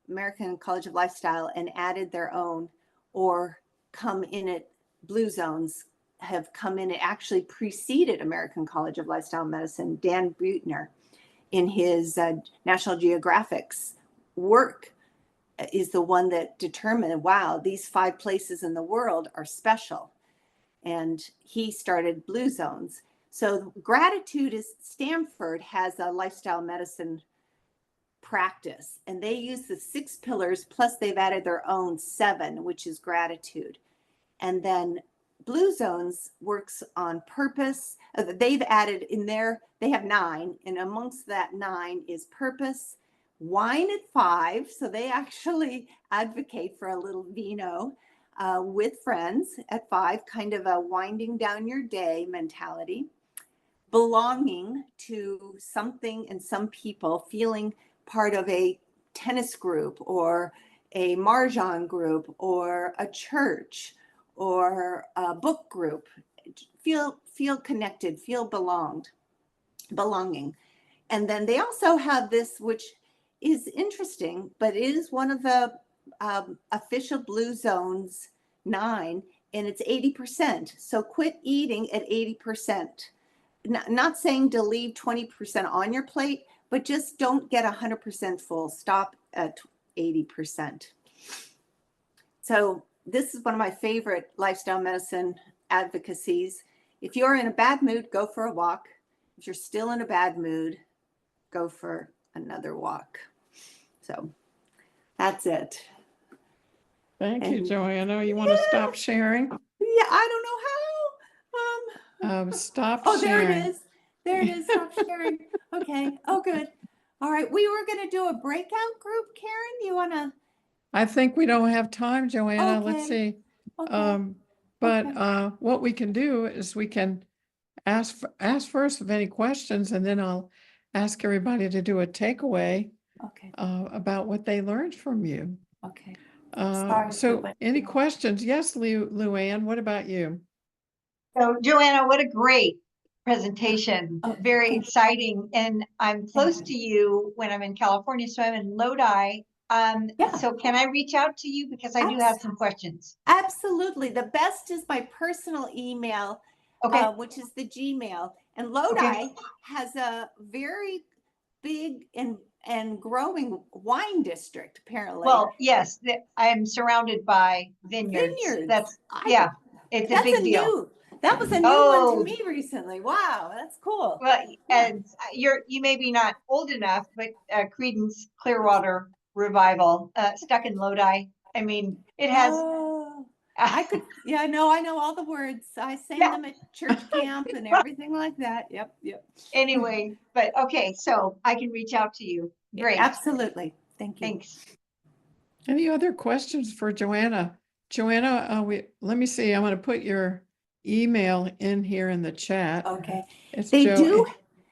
American College of Lifestyle and added their own, or come in at Blue Zones, have come in. It actually preceded American College of Lifestyle Medicine. Dan Buettner, in his National Geographic's work, is the one that determined, wow, these 5 places in the world are special. And he started Blue Zones. So gratitude is, Stanford has a lifestyle medicine practice, and they use the 6 pillars, plus they've added their own 7, which is gratitude. And then Blue Zones works on purpose. They've added in there, they have 9, and amongst that 9 is purpose, wine at 5. So they actually advocate for a little vino with friends at 5, kind of a winding down your day mentality. Belonging to something and some people, feeling part of a tennis group or a mahjong group or a church or a book group. Feel connected, feel belonging. And then they also have this, which is interesting, but it is one of the official Blue Zones 9, and it's 80%. So quit eating at 80%. Not saying to leave 20% on your plate, but just don't get 100% full. Stop at 80%. So this is one of my favorite lifestyle medicine advocacies. If you're in a bad mood, go for a walk. If you're still in a bad mood, go for another walk. So that's it. Thank you, Joanna. You want to stop sharing? Yeah, I don't know how. Stop Oh, there sharing. it is. There it is. Stop sharing. Okay. Oh, good. All right. We were going to do a breakout group, Karen. You want to? I think we don't have time, Joanna. Let's Okay. see. Okay. But Okay. what we can do is we can ask first of any questions, and then I'll ask everybody to do a takeaway Okay. about what they learned from you. Okay. Sorry, So Luann. any questions? Yes, Luann, what about you? So Joanna, what a great presentation. Oh, Very thank you. exciting. And I'm close to you when I'm in California, so I'm in Lodi. Yeah. So can I reach out to you? Because I do have some questions. Absolutely. The best is my personal email, Okay, which is the Gmail. And Lodi has a very big and growing wine district, apparently. well, yes, I am surrounded by vineyards. Vineyards. Yeah, it's a That's big deal. that was a new one Oh, to me recently. Wow, that's cool. well, Yeah. and you may be not old enough, but Creedence Clearwater Revival, stuck in Lodi. I mean, it has. Oh, I could, yeah, I know all the words. I sang Yeah. them at church camp and everything like that. Yep, yep. Anyway, but okay, so I can reach out to you. Great, Absolutely. Thank you. thanks. Any other questions for Joanna? Joanna, let me see. I'm going to put your email in here in the chat. Okay. It's They Jo- do,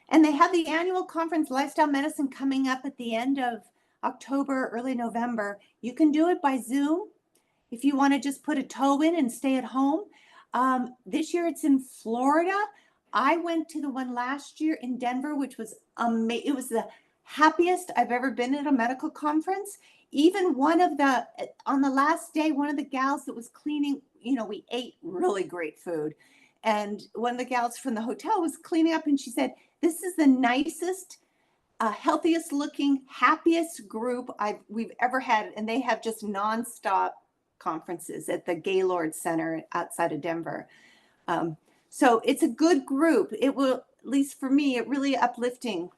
and they have the annual conference Lifestyle Medicine coming up at the end of October, early November. You can do it by Zoom if you want to just put a toe in and stay at home. This year it's in Florida. I went to the one last year in Denver, which was amazing. It was the happiest I've ever been at a medical conference. Even on the last day, one of the gals that was cleaning, we ate really great food. And one of the gals from the hotel was cleaning up and she said, this is the nicest, healthiest looking, happiest group we've ever had. And they have just nonstop conferences at the Gaylord Center outside of Denver. So it's a good group. It will, at least for me, a really uplifting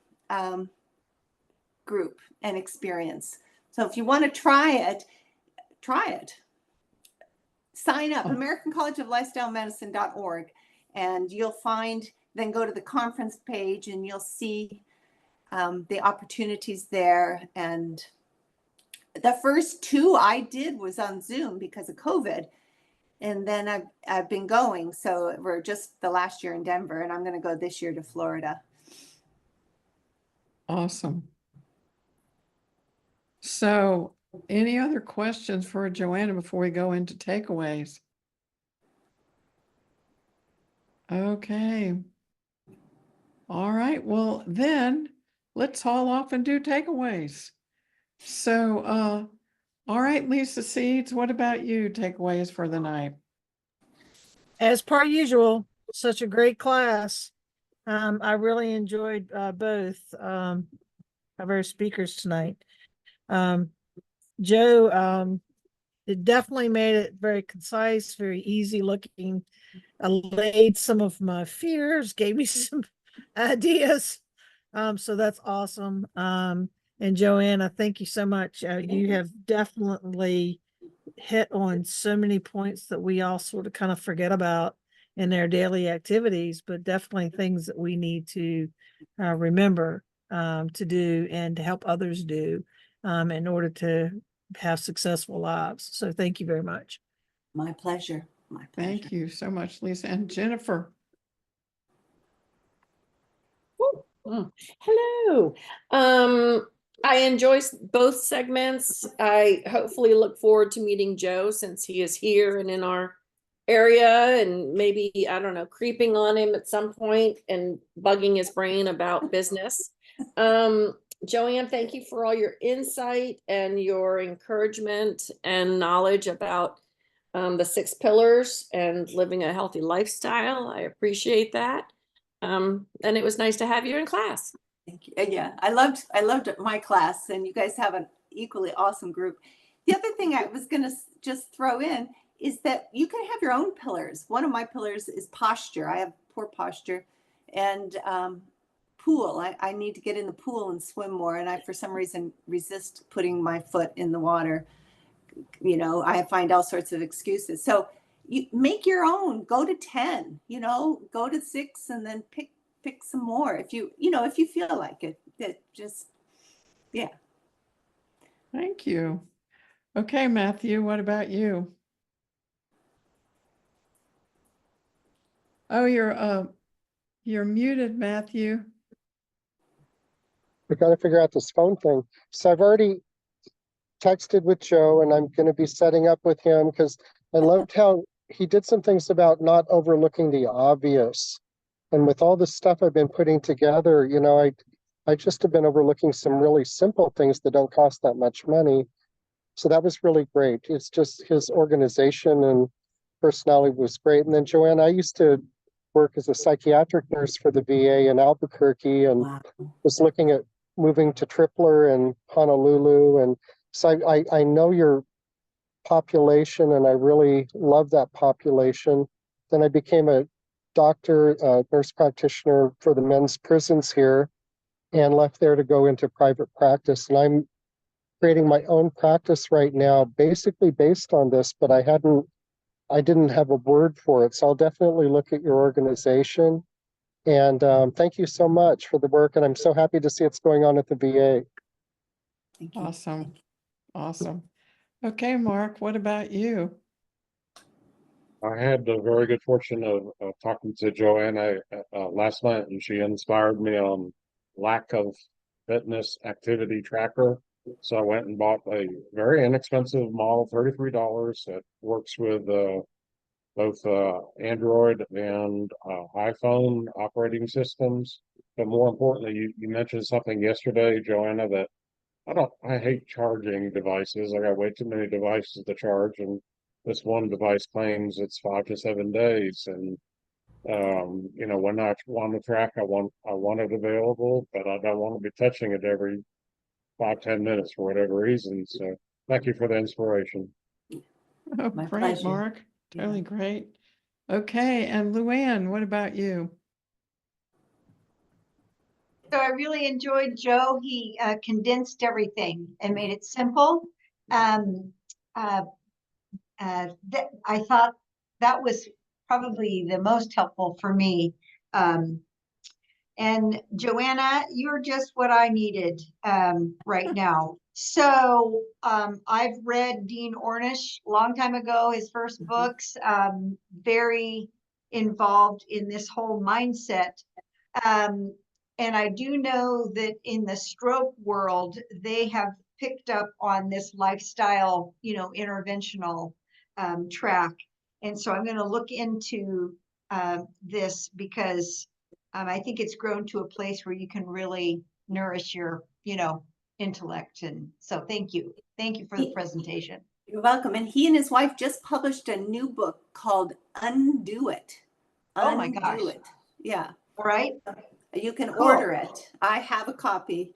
group and experience. So if you want to try it, try it. Sign up, AmericanCollegeOfLifestyleMedicine.org, and you'll then go to the conference page and you'll see the opportunities there. And the first two I did was on Zoom because of COVID. And then I've been going. So we're just the last year in Denver, and I'm going to go this year to Florida. Awesome. So any other questions for Joanna before we go into takeaways? Okay. All right. Well, then let's haul off and do takeaways. So, all right, Lisa Seeds, what about you? Takeaways for the night? As per usual, such a great class. I really enjoyed both of our speakers tonight. Joe, it definitely made it very concise, very easy looking, allayed some of my fears, gave me some ideas. So that's awesome. And Joanna, thank you so much. You have definitely hit on so many points that we all sort of kind of forget about in their daily activities, but definitely things that we need to remember to do and to help others do in order to have successful lives. So thank you very much. My pleasure. My pleasure. Thank you so much, Lisa. And Jennifer. Hello. I enjoy both segments. I hopefully look forward to meeting Joe since he is here and in our area, and maybe, I don't know, creeping on him at some point and bugging his brain about business. Joanne, thank you for all your insight and your encouragement and knowledge about the 6 pillars and living a healthy lifestyle. I appreciate that. And it was nice to have you in class. Thank you. Yeah, I loved my class, and you guys have an equally awesome group. The other thing I was going to just throw in is that you can have your own pillars. One of my pillars is posture. I have poor posture, and pool. I need to get in the pool and swim more, and I, for some reason, resist putting my foot in the water. I find all sorts of excuses. So you make your own. Go to 10. Go to 6, and then pick pick some more if if you feel like it. That just, yeah. Thank you. Okay, Matthew, what about you? Oh, you're muted, Matthew. We got to figure out this phone thing. So I've already texted with Joe, and I'm going to be setting up with him because I loved how he did some things about not overlooking the obvious. And with all the stuff I've been putting together, I just have been overlooking some really simple things that don't cost that much money. So that was really great. It's just his organization and personality was great. And then Joanna, I used to work as a psychiatric nurse for the VA in Albuquerque and Wow. was looking at moving to Tripler and Honolulu. And so I know your population and I really love that population. Then I became a doctor, nurse practitioner for the men's prisons here and left there to go into private practice. And I'm creating my own practice right now, basically based on this, but I didn't have a word for it. So I'll definitely look at your organization. And thank you so much for the work. And I'm so happy to see it's going on at the VA. Thank you. Awesome. Awesome. Okay, Mark, what about you? I had the very good fortune of talking to Joanna last night, and she inspired me on lack of fitness activity tracker. So I went and bought a very inexpensive model, $33, that works with both Android and iPhone operating systems. But more importantly, you mentioned something yesterday, Joanna, that I hate charging devices. I got way too many devices to charge, and this one device claims it's 5 to 7 days. And when I want to track, I want it available, but I don't want to be touching it every 5-10 minutes for whatever reason. So thank you for the inspiration. Oh, My great, pleasure. Mark. Yeah. Totally great. Okay, and Luann, what about you? So I really enjoyed Joe. He condensed everything and made it simple. I thought that was probably the most helpful for me. And Joanna, you're just what I needed right now. So I've read Dean Ornish a long time ago, his first books, very involved in this whole mindset. And I do know that in the stroke world, they have picked up on this lifestyle, interventional track. And so I'm going to look into this because I think it's grown to a place where you can really nourish your, intellect. And so thank you. Thank you for the presentation. You're welcome. And he and his wife just published a new book called Undo It. Oh my gosh. Undo It. Yeah. All right. You can Cool. order it. I have a copy.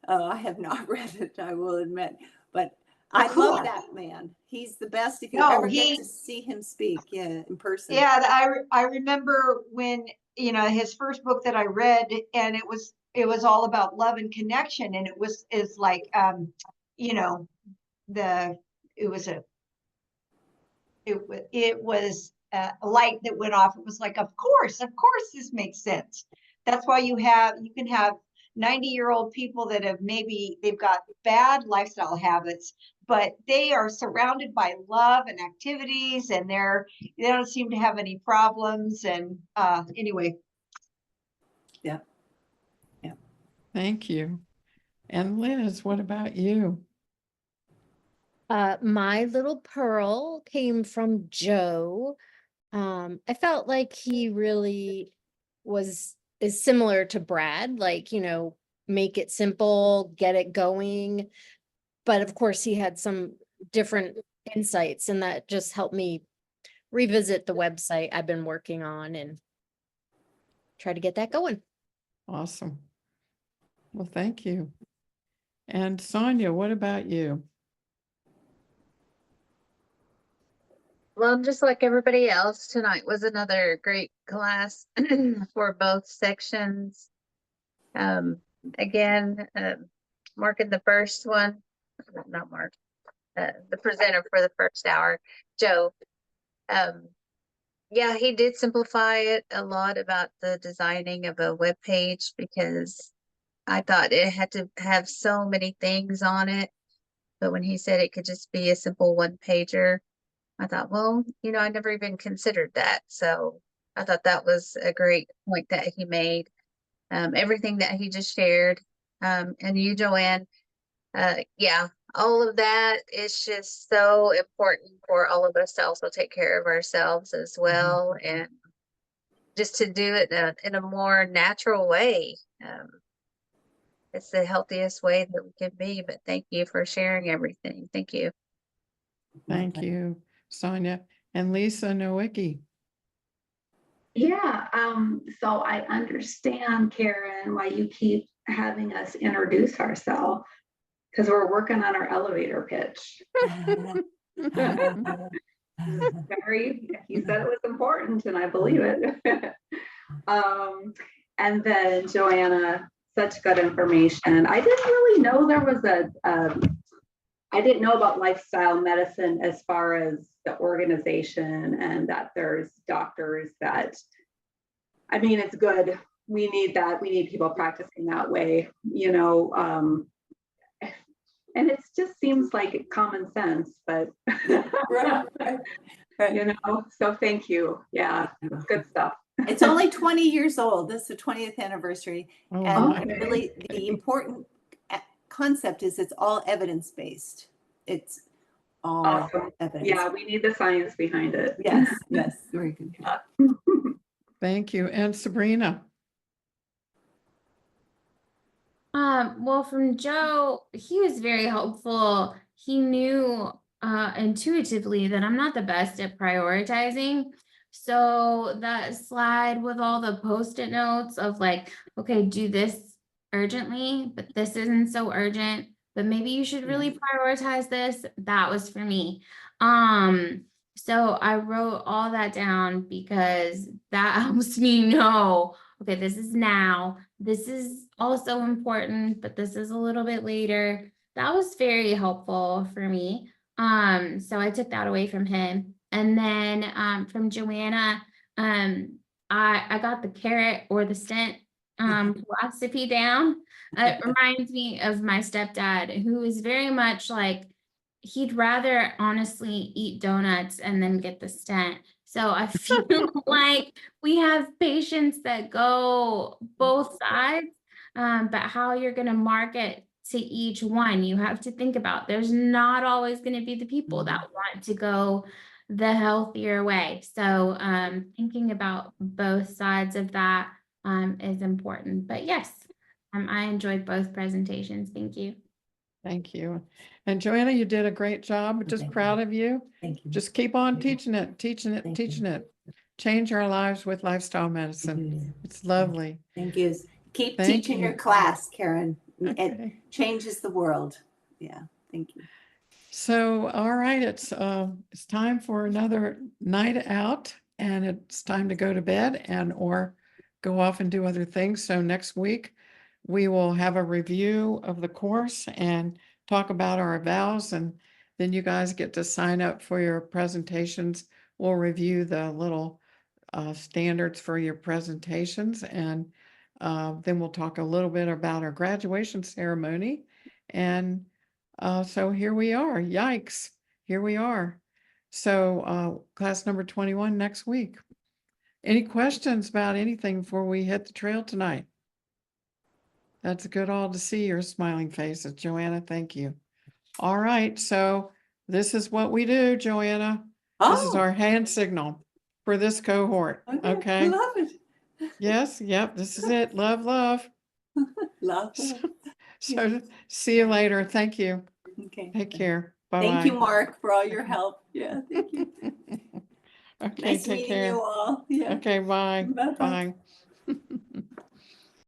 I have not read it, I will admit, but I cool. love that man. He's the best. If you No, ever get to see him speak, in person. Yeah, I remember when, his first book that I read, and it was all about love and connection, and it was like it was a light that went off. It was like, of course this makes sense. That's why you can have 90-year-old people that they've got bad lifestyle habits, but they are surrounded by love and activities, and they don't seem to have any problems. And anyway. Yeah. Thank you. And Liz, what about you? My little pearl came from Joe. I felt like he really is similar to Brad, like, make it simple, get it going. But of course, he had some different insights, and that just helped me revisit the website I've been working on and try to get that going. Awesome. Well, thank you. And Sonia, what about you? Well, just like everybody else, tonight was another great class for both sections. Again, Mark in the first one, not Mark, the presenter for the first hour, Joe. Yeah, he did simplify it a lot about the designing of a web page because I thought it had to have so many things on it. But when he said it could just be a simple one pager, I thought, well, I never even considered that. So I thought that was a great point that he made. Everything that he just shared. And you, Joanne, yeah, all of that is just so important for all of us to also take care of ourselves as well. And just to do it in a more natural way. It's the healthiest way that we can be, but thank you for sharing everything. Thank you. Thank you, Sonia. And Lisa Nowicki. Yeah, so I understand, Karen, why you keep having us introduce ourselves because we're working on our elevator pitch. Very, you said it was important and I believe it. And then Joanna, such good information. I didn't really know there was I didn't know about lifestyle medicine as far as the organization and that there's doctors that, I mean, it's good. We need that. We need people practicing that way, and it just seems like common sense, but so thank you. Yeah, it's good stuff. It's only 20 years old. This is the 20th anniversary. Oh, And my. really the important concept is it's all evidence-based. It's all Awesome. evidence. Yeah, we need the science behind it. Yes, yes, very good. Thank you. And Sabrina. Well, from Joe, he was very helpful. He knew intuitively that I'm not the best at prioritizing. So that slide with all the post-it notes of like, okay, do this urgently, but this isn't so urgent, but maybe you should really prioritize this. That was for me. So I wrote all that down because that helps me know, okay, this is now. This is also important, but this is a little bit later. That was very helpful for me. So I took that away from him. And then from Joanna, I got the carrot or the stent philosophy down. It reminds me of my stepdad, who is very much like, he'd rather honestly eat donuts and then get the stent. So I feel like we have patients that go both sides, but how you're going to market to each one, you have to think about. There's not always going to be the people that want to go the healthier way. So thinking about both sides of that is important. But yes, I enjoyed both presentations. Thank you. Thank you. And Joanna, you did a great job. Just proud of you. Thank you. Just keep on teaching it, teaching it, teaching it. Change our lives with lifestyle medicine. It's lovely. Thank you. Keep Thank teaching you. your class, Karen. It Okay. changes the world. Yeah, thank you. So, all right, it's time for another night out, and it's time to go to bed and or go off and do other things. So next week we will have a review of the course and talk about our evals, and then you guys get to sign up for your presentations. We'll review the little standards for your presentations, and then we'll talk a little bit about our graduation ceremony. And so here we are. Yikes. Here we are. So class number 21 next week. Any questions about anything before we hit the trail tonight? That's good all to see your smiling faces, Joanna. Thank you. All right. So this is what we do, Joanna. This is our hand signal for this cohort. Okay. Love it. Yes. Yep. This is it. Love, love. Love. So see you later. Thank you. Okay. Take care. Bye-bye. Thank you, Mark, for all your help. Yeah, thank you. Okay, Nice take meeting care. you all. Yeah. Okay, bye. Bye-bye. Bye.